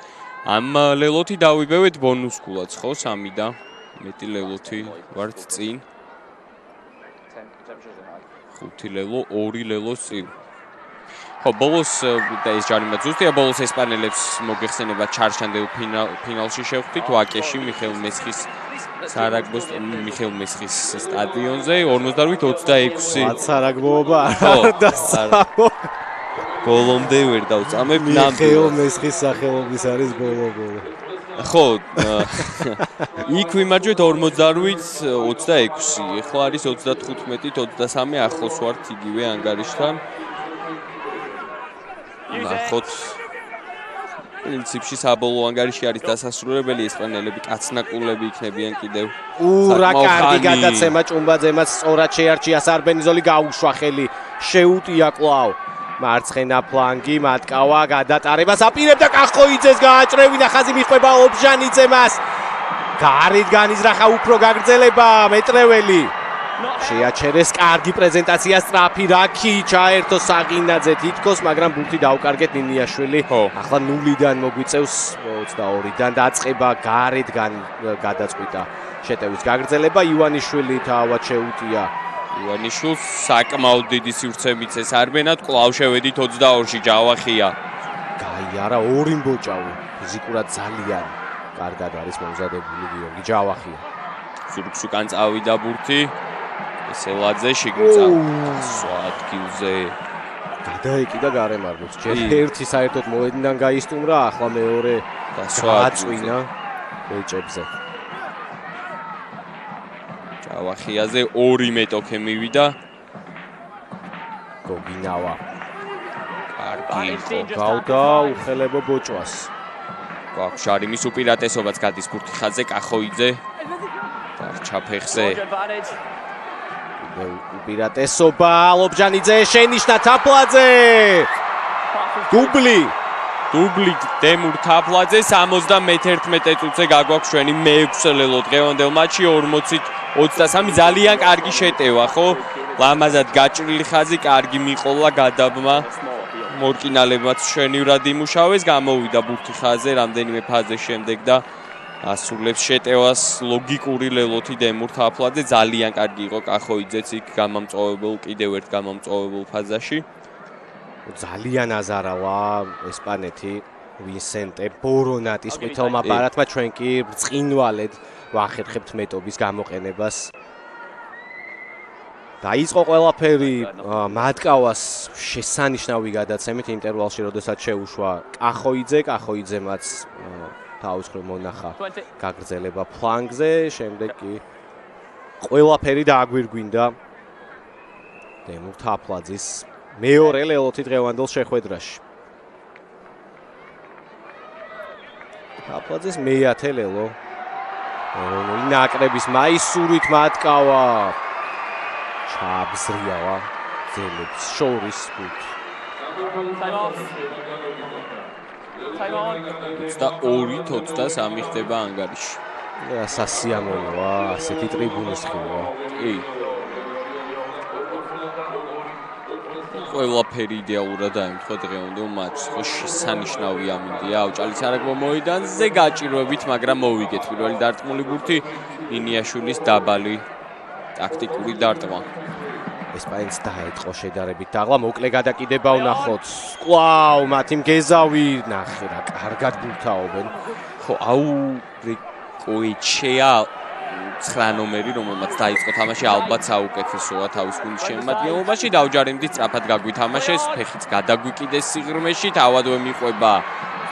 ამ ლელოთი დავიბევეთ ბონუსკულაც, ხო, 3 და მეტი ლელოთი ვართ წინ. 5 ლელო, 2 ლელოს წინ. ხო, ბოლოს და ეს ჯარიმა ზუსტია, ბოლოს ესპანელებს მოგეხსენება ჩარშანდელ ფინალში შევხვდით ვაკეში მიხეილ მესხის სარაგბოს მიხეილ მესხის სტადიონზე 58-26 სარაგბოობა არ დასწამო ბოლომდე ვერ დავწამებ მიხეილ მესხის სახელობის არის ბოლო ხო იქ ვიმარჯვეთ 48-26 ახლა არის 35-23 ახლოს ვართ იგივე ანგარიშთან ნახოთ პრინციპში საბოლოო ანგარიში არის დასასრულებელი ესპანელები კაცნაკულები იქნებიან კიდევ ურა კარგი გადაცემა ჭუმბაძემაც სწორად შეარჩია სარბენიზოლი გაუშვა ხელი შეუტია კვლავ მარცხენა ფლანგი მატკავა გადატარებას აპირებდა კახოიძეს გააჭრევინა ხაზი მიხვება ობჟანიძემას გარეთ განიზრახა უფრო გაგრძელება მეტრეველი შეაჩერეს კარგი პრეზენტაცია სწრაფი რაკი ჩაერთო საღინაძე თითქოს მაგრამ ბურთი დაუკარგეთ ნინიაშვილი ახლა 0-დან მოგვიწევს 22-დან დაწყება გარეთ გადაწყვიტა შეტევის გაგრძელება ივანიშვილი თავად შეუტია ივანიშვილს საკმაოდ დიდი სივრცე მიცეს არბენად კვლავ შევედით 22-ში ჯავახია გაიარა ორი მბოჭავი ფიზიკურად ძალიან კარგად არის მომზადებული გიორგი ჯავახია ზურგს უკან წავიდა ბურთი ესელაძე შიგნიცა სვადგილზე გადაეკიდა გარემარბოს ჯერ ერთი საერთოდ მოედნიდან გაისტუმრა ახლა მეორე გაწვინა ბეჭებზე ჯავახიაზე 2 მეტოქე მივიდა გოგინავა კარგი გავდა უხელებო ბოჭვას გვაქვს შარიმის უპირატესობაც გადის ბურთი ხაზზე კახოიძე დარჩა ფეხზე უპირატესობა ლობჟანიძე შენიშნა თაფლაძე დუბლი დემურ თაფლაძე 71 წუთზე გაგვაქვს ჩვენი მე-6 ლელო დღევანდელ მატჩში 40-23 ძალიან კარგი შეტევა ხო ლამაზად გაჭრილი ხაზი კარგი მიყოლა გადაბმა მორკინალებმაც შენივრად იმუშავეს გამოვიდა ბურთი ხაზზე რამდენიმე ფაზის შემდეგ და ასრულებს შეტევას ლოგიკური ლელოთი დემურ თაფლაძე ძალიან კარგი იყო კახოიძეც იქ გამამწვავებელ კიდევ ერთ გამამწვავებელ ფაზაში ძალიან აზარავა ესპანეთი ვინსენტე ბორონატის ყვითელმა ბარათმა ჩვენ კი ბრწყინვალედ ვახერხებთ მეტობის გამოყენებას დაიწყო ყველაფერი მატკავას შესანიშნავი გადაცემით ინტერვალში როდესაც შეუშვა კახოიძემაც თავის მხრივ მონახა გაგრძელება ფლანგზე შემდეგ კი ყველაფერი დააგვირგვინდა დემურ თაფლაძის მეორე ლელოთი დღევანდელ შეხვედრაში თაფლაძის მე-10 ლელო ეროვნული ნაკრების მაისურით მატკავა ჩაბზრიალა ძელებს შორის გუნდს და 2-23 ხდება ანგარიში. სასიამოვნოა, ასეთი ტრიბუნის ხილვა. კი. ყველაფერი იდეალურად დაემთხვა დღევანდელ მატჩს. ხო შესანიშნავი ამინდია ავჭალის არაგბო მოედანზე გაჭირვებით, მაგრამ მოვიგეთ პირველი დარტყმული ბურთი ინიაშვილის დაბალი ტაქტიკური დარტყმა. ესპანეთს დაეწყო შედარებით დაღლა, მოკლე გადაკიდება ვნახოთ. კვლავ მათი მგეზავი ნახე რა კარგად ბურთაობენ. ხო, აუ კოეჩეა 9 ნომერი, რომელმაც დაიწყო თამაში, ალბათ საუკეთესოა თავის გუნდის შემადგენლობაში. დავჯარიმდით, სწრაფად გაგვითამაშეს, ფეხიც გადაგვიკიდეს სიღრმეში, თავადვე მიყვება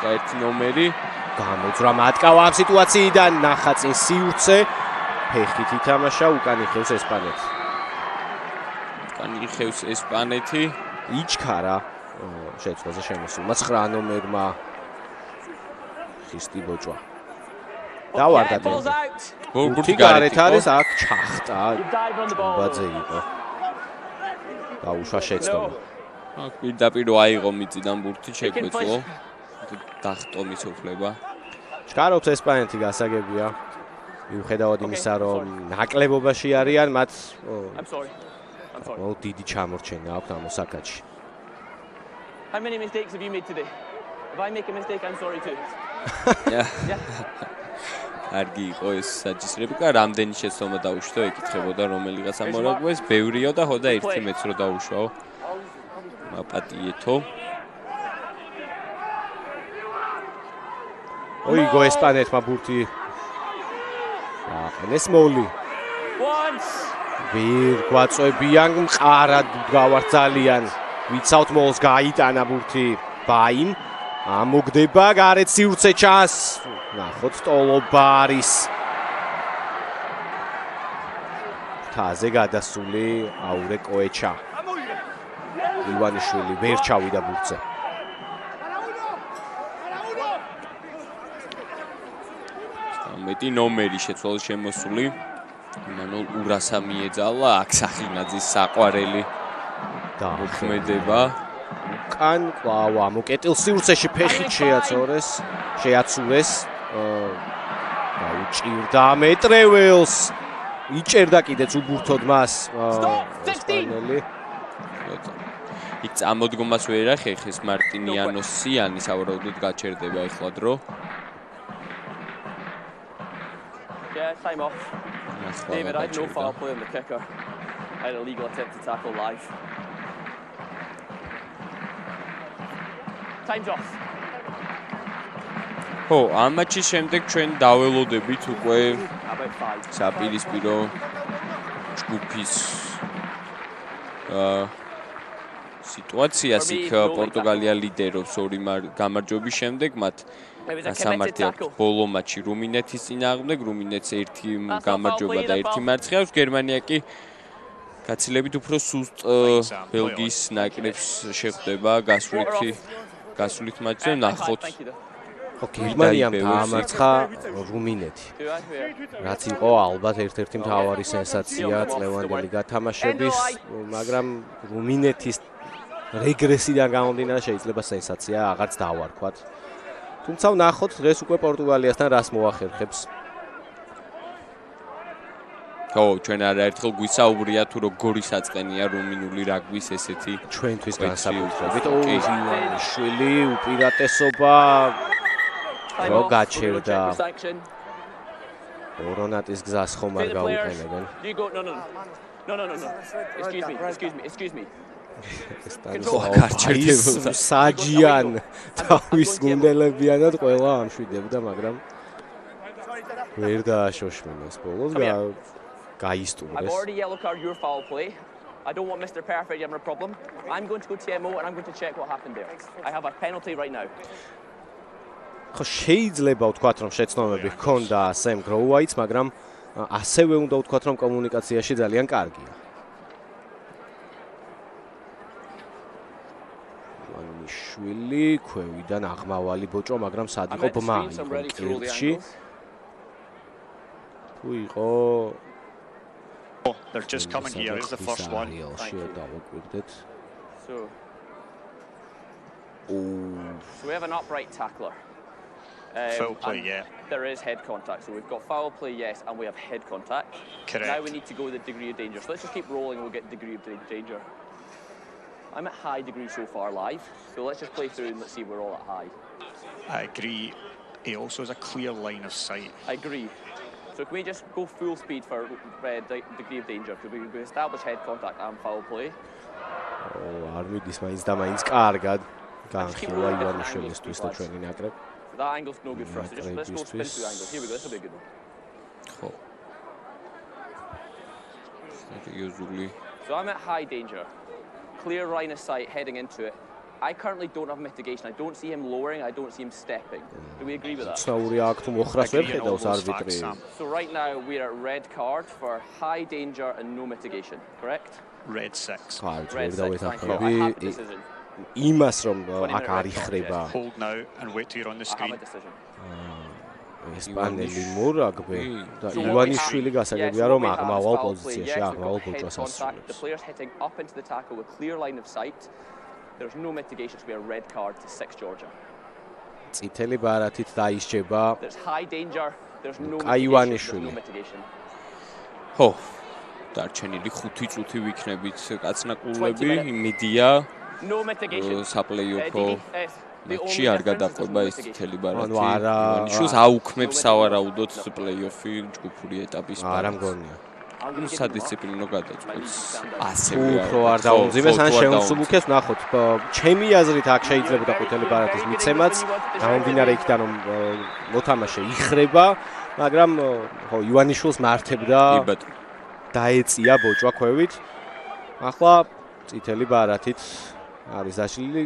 1 ნომერი. გამოძრა მატკავა ამ სიტუაციიდან, ნახა წინ სივრცე, ფეხით ითამაშა, უკან იხევს ესპანეთი. იხევს ესპანეთი იჩქარა შეცვლაზე შემოსულმა 9 ნომერმა ხისტი ბოჭვა დავარდა ბურთი გარეთ არის აქ ჩახტა ბაძე იყო დაუშვა შეცდომა აქ პირდაპირ აიღო მიწიდან ბურთი შეგვეძლო დახტომის უფლება ჩქარობს ესპანეთი გასაგებია მიუხედავად იმისა რომ ნაკლებობაში არიან მათ დიდი ჩამორჩენა აქვს ამ მოსაკაჩში. How many mistakes have you made today? If I make a mistake, I'm sorry too. კარგი იყო ეს საჯისრებიკა, რამდენი შეცდომა დაუშვო, ეკითხებოდა რომელიღაც ამორაგბეს, ბევრიო და ხოდა ერთი მეც რო დაუშვაო. მაპატიეთო. ოიგო ესპანეთმა ბურთი. აყენეს მოვლი. ვირ გვაწვევიან მყარად გავართ ძალიან ვიცავთ მოლს გაიტანა ბურთი ბაიმ ამოგდება გარეთ სივრცე ჩანს ნახოთ ტოლობა არის თაზე გადასული აურე კოეჩა ივანიშვილი ვერ ჩავიდა ბურთზე მეტი ნომერი შეცვალა შემოსული მანულ ურასა მიეძალა აქ სახინაძის საყვარელი და მოქმედება კან ყავა მოკეტილ სივრცეში ფეხით შეაცურეს და უჭირდა მეტრეველს იჭერდა კიდეც უბურთოდ მას ესპანელი იქ წამოდგომას ვერ ახერხეს მარტინიანოსიანი სავარაუდოდ გაჩერდება ეხლა დრო Yeah, time off. David, I had no foul play on the kicker. I had a legal attempt to tackle live. Time's off. ხო, ამ მატჩის შემდეგ ჩვენ დაველოდებით უკვე საპირისპირო ჯგუფის სიტუაციას იქ პორტუგალია ლიდერობს 2 გამარჯვების შემდეგ მათ სამართი აქვს ბოლო მატჩი რუმინეთის წინააღმდეგ, რუმინეთს 1 გამარჯვება და 1 მარცხი აქვს, გერმანია კი გაცილებით უფრო სუსტ ბელგიის ნაკრებს შეხვდება გასულით მატჩზე, ნახოთ. გერმანიამ დაამარცხა რუმინეთი. რაც იყო ალბათ ერთ-ერთი მთავარი სენსაცია წლევანდელი გათამაშების, მაგრამ რუმინეთის რეგრესიდან გამომდინარე შეიძლება სენსაცია აღარც დავარქვათ. თუმცა ვნახოთ დღეს უკვე პორტუგალიასთან რას მოახერხებს. ხო, ჩვენ არაერთხელ გვისაუბრია თუ როგორი საწყენია რუმინული რაგბის ესეთი ჩვენთვის განსაკუთრებით. შვილი უპირატესობა რო გაჩერდა ორონატის გზას ხომ არ გაუყენებენ. You go. No. Excuse me. საჯიან თავის გუნდელებიანად ყველა ამშვიდებდა, მაგრამ ვერ დააშოშმენეს ბოლოს გაისტუმრეს. I've already yellow card your foul play. I don't want Mr. Perfect having a problem. I'm going to go TMO and I'm going to check what happened there. I have a penalty right now. ხო შეიძლება ვთქვათ რომ შეცდომები ჰქონდა სემ გროუაიც, მაგრამ ასევე უნდა ვთქვათ რომ კომუნიკაციაში ძალიან კარგია. შვილი ქვევიდან აღმავალი ბოჭო, მაგრამ სად იყო ბმა კილში. თუ იყო They're just coming here. It's the first one. So we have an upright tackler. Foul play, yeah. There is head contact. So we've got foul play, yes, and we have head contact. Correct. Now we need to go with the degree of danger. So let's just keep rolling and we'll get degree of danger. I'm at high degree so far live. So let's just play through and let's see if we're all at high. I agree. He also has a clear line of sight. I agree. So can we just go full speed for degree of danger? Because we establish head contact and foul play. არ მიდის მაინც და მაინც კარგად განხილვა ივანიშვილისთვის და ჩვენი ნაკრებ. So that angle's no good for us. So just let's go spin through angles. Here we go. This will be a good one. ხო. Seriously. So I'm at high danger. Clear line of sight heading into it. I currently don't have mitigation. I don't see him lowering. I don't see him stepping. Do we agree with that? ცნაური აქ თუ მოხრას ვერ ხედავს არბიტრი. So right now we're at red card for high danger and no mitigation, correct? Red 6. ვერ დავეთანხმები იმას რომ აქ არ იხრება. Hold now and wait till you're on the I have screen. a decision. ესპანელი მორაგბე და ივანიშვილი გასაგებია რომ აღმავალ პოზიციაში აღმავალ ბოჭვას ასრულებს. The player's hitting up into the tackle with clear line of sight. There's no mitigation, so we have a red card to 6 Georgia. წითელი ბარათით დაისჯება. There's high danger. There's no mitigation. ხო. დარჩენილი 5 წუთი ვიქნებით კაცნაკულები, იმედია. No mitigation. საპლეიოფო მატჩი არ გადაყვება ეს წითელი ბარათი. ანუ არა ნიშნავს აუქმებს სავარაუდოდ პლეიოფი ჯგუფური ეტაპის არა მგონია. სადისციპლინო გადაწყვეტს ასევე უფრო არ დაუნძიმეს ან შეუსუბუქებს ნახოთ ჩემი აზრით აქ შეიძლება ყვითელი ბარათის მიცემაც გამომდინარე იქიდან რომ მოთამაშე იხრება მაგრამ ხო ივანიშვილს მართებდა დაეწია ბოჭვა ქვევით ახლა წითელი ბარათით არის დაშლილი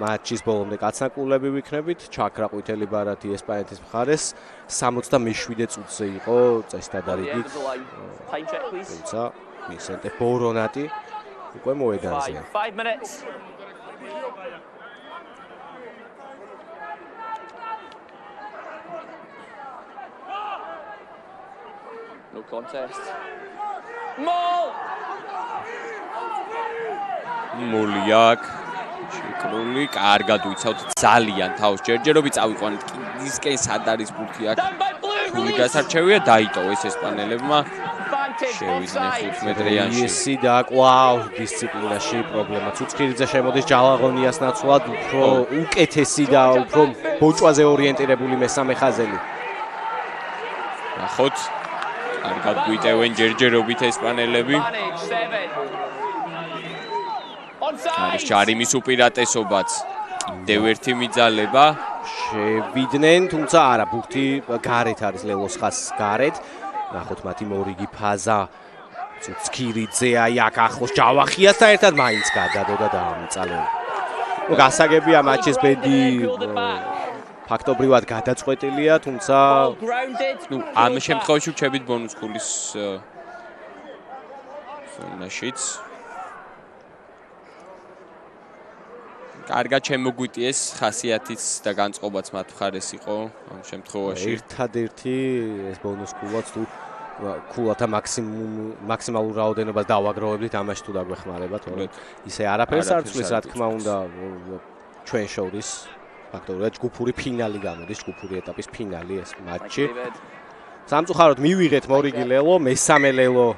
მატჩის ბოლომდე კაცნაკულები ვიქნებით ჩაქრა ყვითელი ბარათი ესპანეთის მხარეს 67 წუთზე იყო წესდადარიგი თუმცა ვისენტე ბორონატი უკვე მოედანზე 5 minutes no contest მოლიაკ შეკრული კარგად ვიცავთ ძალიან თავს ჯერჯერობით წავიყვანეთ კიდისკენ სად არის ბურთი აქ თული გასარჩევია დაიტოვეს ესპანელებმა შევიდნენ 5 მეტრიანში ისი და კვლავ დისციპლინაში პრობლემა ცუცქირიძე შემოდის ჯალაღონიას ნაცვლად უფრო უკეთესი და უფრო ბოჭვაზე ორიენტირებული მესამე ხაზელი ნახოთ კარგად გვიტევენ ჯერჯერობით ესპანელები არის ჯარიმის უპირატესობაც კიდევ ერთი მიძალება შევიდნენ თუმცა არა ბურთი გარეთ არის ლელოს ხაზს გარეთ ნახოთ მათი მორიგი ფაზა ცუცქირიძე აი აქ ახლოს ჯავახიასთან ერთად მაინც გადადო და დაამიწალე ნუ გასაგებია მატჩის ბედი ფაქტობრივად გადაწყვეტილია თუმცა ნუ ამ შემთხვევაში ვჩებით ბონუს ქულის ზონაშიც კარგად შემოგვიტიეს ხასიათიც და განწყობაც მათ მხარეს იყო ამ შემთხვევაში. ერთადერთი ეს ბონუს ქულაც თუ ქულათა მაქსიმალურ რაოდენობას დავაგროვებდით ამაში თუ დაგვეხმარება თორემ ისე არაფერს არ ცვლის რა თქმა უნდა ჩვენ შორის ფაქტობრივად ჯგუფური ფინალი გამოდის ჯგუფური ეტაპის ფინალი ეს მატჩი სამწუხაროდ მივიღეთ მორიგი ლელო მესამე ლელო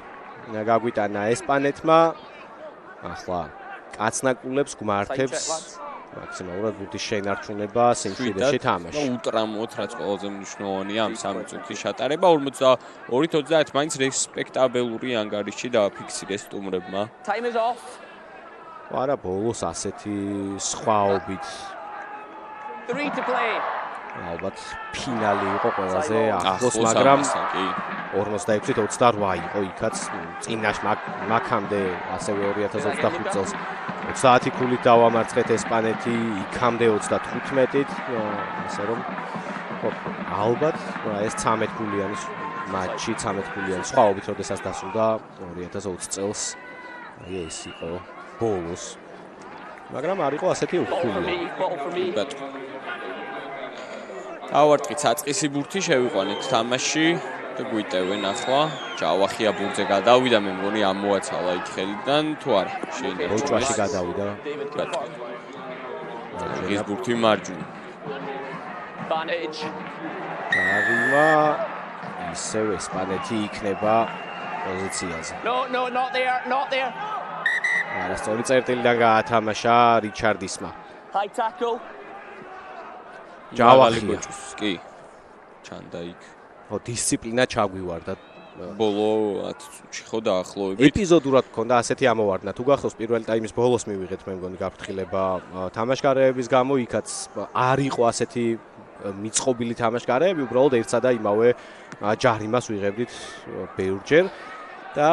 გაგვიტანა ესპანეთმა ახლა კაცნაკულებს გმართებს მაქსიმალურად ბურთის შენარჩუნება სიმშვიდეში თამაში. ულტრამოდ რაც ყველაზე მნიშვნელოვანია ამ 3 წუთის შეტარება 42-30 მაინც რესპექტაბელური ანგარიში დააფიქსირეს სტუმრებმა. Time is off. არა ბოლოს ასეთი სხვაობით 3 to play. ალბათ ფინალი იყო ყველაზე ახლოს, მაგრამ 46-28 იყო იქაც წინაშ მაგამდე ასევე 2025 წელს 30 ქულით დავამარცხეთ ესპანეთი, იქამდე 35-ით, ასე რომ ალბათ ეს 13 ქულიანი მატჩი, 13 ქულიანი სხვაობით როდესაც დასრულდა 2020 წელს. ეს იყო ბოლოს. მაგრამ არ იყო ასეთი უხული. ავარტყით საწყისი ბურთი შევიყვანეთ თამაში და გვიტევენ ახლა. ჯავახია ბურთზე გადავიდა, მე მგონი ამოაცალა იქ ხელიდან თუ არა. შეიძლება როჭვაში გადავიდა. ის ბურთი მარჯვნივ. Advantage. გაიმა ისევ ესპანეთი იქნება პოზიციაზე. No, not there, not there. არა, სწორი წერტილიდან გაათამაშა რიჩარდისმა. High tackle. ჯავახია. კი. ჩანდა იქ. ხო, დისციპლინა ჩაგვივარდა. ბოლო 10 წუთში ხო დაახლოებით. ეპიზოდურად გქონდა ასეთი ამოვარდნა. თუ გახსოვს პირველი ტაიმის ბოლოს მივიღეთ მე მგონი გაფრთხილება თამაშგარეების გამო, იქაც არ იყო ასეთი მიწყობილი თამაშგარეები, უბრალოდ ერთსა და იმავე ჯარიმას ვიღებდით ბევრჯერ და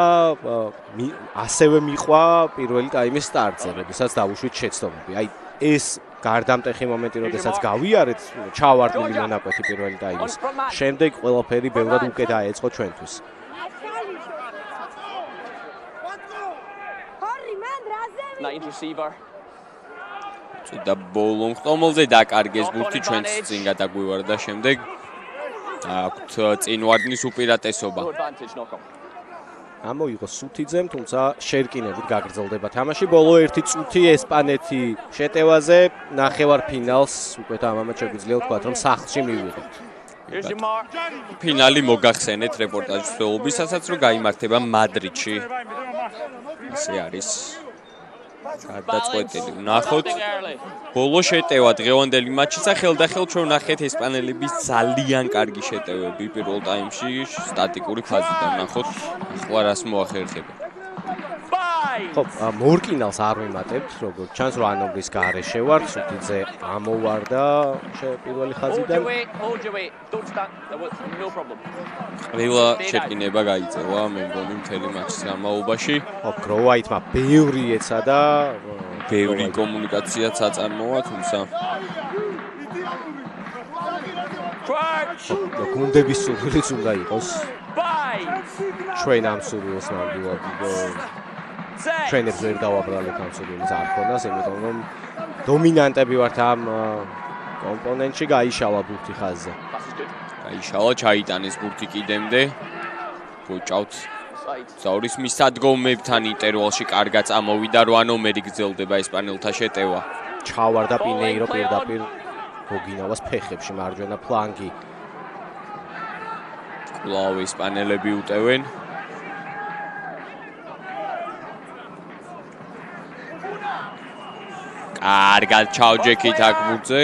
ასევე მიყვა პირველი ტაიმის სტარტზე, როდესაც დავუშვით შეცდომები. აი ეს გარდამტეხი მომენტი, როდესაც გავიარეთ ჩავარდნილი მონაკვეთი პირველი ტაიმის. შემდეგ ყველაფერი ბევრად უკეთ დაეწყო ჩვენთვის. Nice receiver. და ბოლო ხტომელზე დაკარგეს ბურთი ჩვენც წინ გადაგვივარდა შემდეგ. აქვთ წინვარდნის უპირატესობა. ამოიღო სუთიძემ, თუმცა შერკინებით გაგრძელდება თამაში. ბოლო 1 წუთი ესპანეთი შეტევაზე, ნახევარფინალს უკვე თამამად შეგვიძლია ვთქვათ, რომ სახლში მივიღეთ. Here's your mark. ფინალი მოგახსენეთ რეპორტაჟის მსვლელობისასაც, რომ გაიმართება მადრიდში. ასე არის. გადაწყვეტილი ვნახოთ. ბოლო შეტევა დღევანდელი მატჩისა ხელდახელ ჩვენ ვნახეთ ესპანელების ძალიან კარგი შეტევები პირველ ტაიმში სტატიკური ფაზიდან ვნახოთ. ახლა რას მოახერხება. ხო, მორკინალს არ ვიმატებთ, როგორც ჩანს, რომ ანომბლის გარეშე ვარ, სუთიძე ამოვარდა პირველი ხაზიდან. Hold your weight. Don't stand. No problem. ყველა შეტკინება გაიწევა, მე მგონი მთელი მატჩის განმავლობაში. ხო, გროვაითმა ბევრი ეცადა, ბევრი კომუნიკაციაც აწარმოა, თუმცა გუნდების სურვილიც უნდა იყოს. ჩვენ ამ სურვილს ნამდვილად ჩვენებს ვერ დავაბრალეთ ამ სურვილს არ ქონდას, იმიტომ რომ დომინანტები ვართ ამ კომპონენტში, გაიშალა ბურთი ხაზზე. გაიშალა, ჩაიტანეს ბურთი კიდემდე. გოჭავთ ზაურის მისადგომებთან ინტერვალში კარგად წამოვიდა 8 ნომერი გრძელდება ესპანელთა შეტევა. ჩავარდა პინეირო პირდაპირ გოგინავას ფეხებში მარჯვენა ფლანგი. კვლავ ესპანელები უტევენ. კარგად ჩავჯექით აქ ბურთზე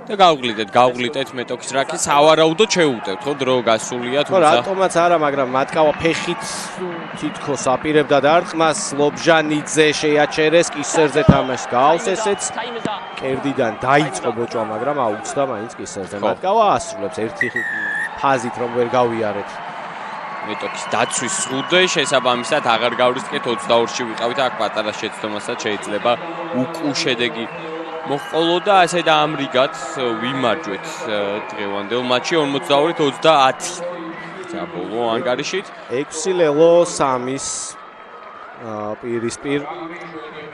და გავგლიტეთ მეტოქის რაკეტს, ავარაუდოდ შეუტევთ, ხო დრო გასულია, თუმცა ხო რატომაც არა, მაგრამ მატკავა ფეხით თითქოს აპირებდა დარტყმას, ლობჟანიძე შეაჩერეს, კისერზე თამაშს გავს ესეც. კერდიდან დაიწყო ბოჭვა, მაგრამ აუხსდა მაინც კისერზე. მატკავა ასრულებს ერთი ფაზით რომ ვერ გავიარეთ. მეტოქის დაცვის ზღუდე შესაბამისად აღარ გავრისკეთ 22-ში ვიყავით აქ პატარა შეცდომასაც შეიძლება უკუ შედეგი მოჰყოლოდა ასე და ამრიგად ვიმარჯვეთ დღევანდელ მატჩში 42-30. საბოლოო ანგარიშით 6 ლელო 3-ის პირისპირ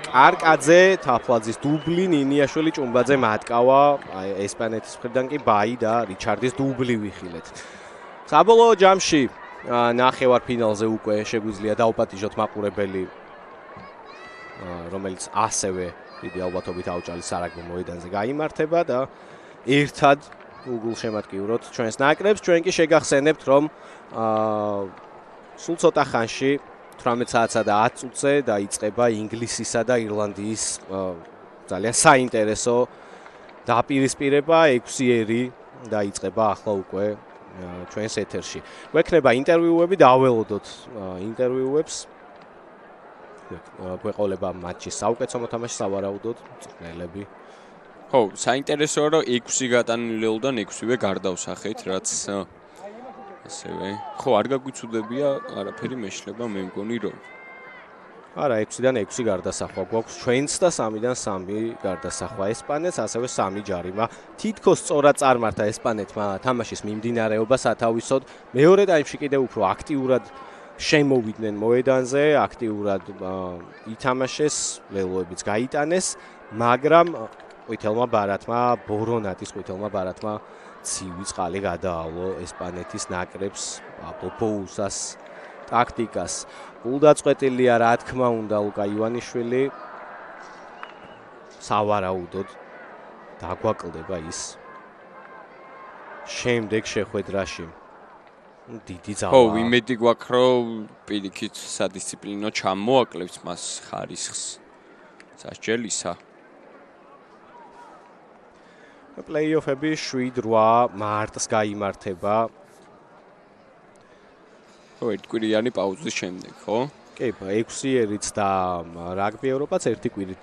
კარკაძე, თაფლაძის დუბლი, ნინიაშვილი, ჭუმბაძე, მატკავა, ესპანეთის მხრიდან კი ბაი და რიჩარდის დუბლი ვიხილეთ. საბოლოო ჯამში ნახევარფინალზე უკვე შეგვიძლია დავპატიჟოთ მაყურებელი, რომელიც ასევე დიდი ალბათობით აუჭალის სარაგბო მოედანზე გაიმართება და ერთად უგულ შემატკივროთ ჩვენს ნაკრებს. ჩვენ კი შეგახსენებთ, რომ სულ ცოტა ხანში 18 საათსა და 10 წუთზე დაიწყება ინგლისისა და ირლანდიის ძალიან საინტერესო დაპირისპირება 6-ერი დაიწყება ახლა უკვე ჩვენს ეთერში. გვექნება ინტერვიუები, დაველოდოთ ინტერვიუებს. გვეყოლება მატჩის საუკეთესო მოთამაშე სავარაუდოდ წვრილები. ხო, საინტერესოა რომ 6 გატანილიდან 6-ვე გარდავსახეთ, რაც ასევე ხო არ გაგვიცუდებია არაფერი მეშლება მე მგონი რომ არა 6-დან 6 გარდასახვა გვაქვს ჩვენც და 3-დან 3 გარდასახვა ესპანეთს, ასევე 3 ჯარიმა. თითქოს სწორად წარმართა ესპანეთმა თამაშის მიმდინარეობა სათავისოდ. მეორე ტაიმში კიდევ უფრო აქტიურად შემოვიდნენ მოედანზე, აქტიურად ითამაშეს, ველოებიც გაიტანეს, მაგრამ ყვითელმა ბარათმა, ბორონატის ყვითელმა ბარათმა ცივი წყალი გადაავლო ესპანეთის ნაკრებს, პოპოუსას ტაქტიკას. გულდაწყვეტილია რა თქმა უნდა ლუკა ივანიშვილი. სავარაუდოდ დაგვაკლდება ის შემდეგ შეხვედრაში. დიდი ძალა. ხო, იმედი გვაქვს რომ პირიქით სადისციპლინო ჩამოაკლებს მას ხარისხს. სასჯელისა. პლეიოფები 7-8 მარტს გაიმართება. ხო, ერთკვირიანი პაუზის შემდეგ, ხო? კი, 6-ერიც და რაგბი ევროპაც ერთი კვირით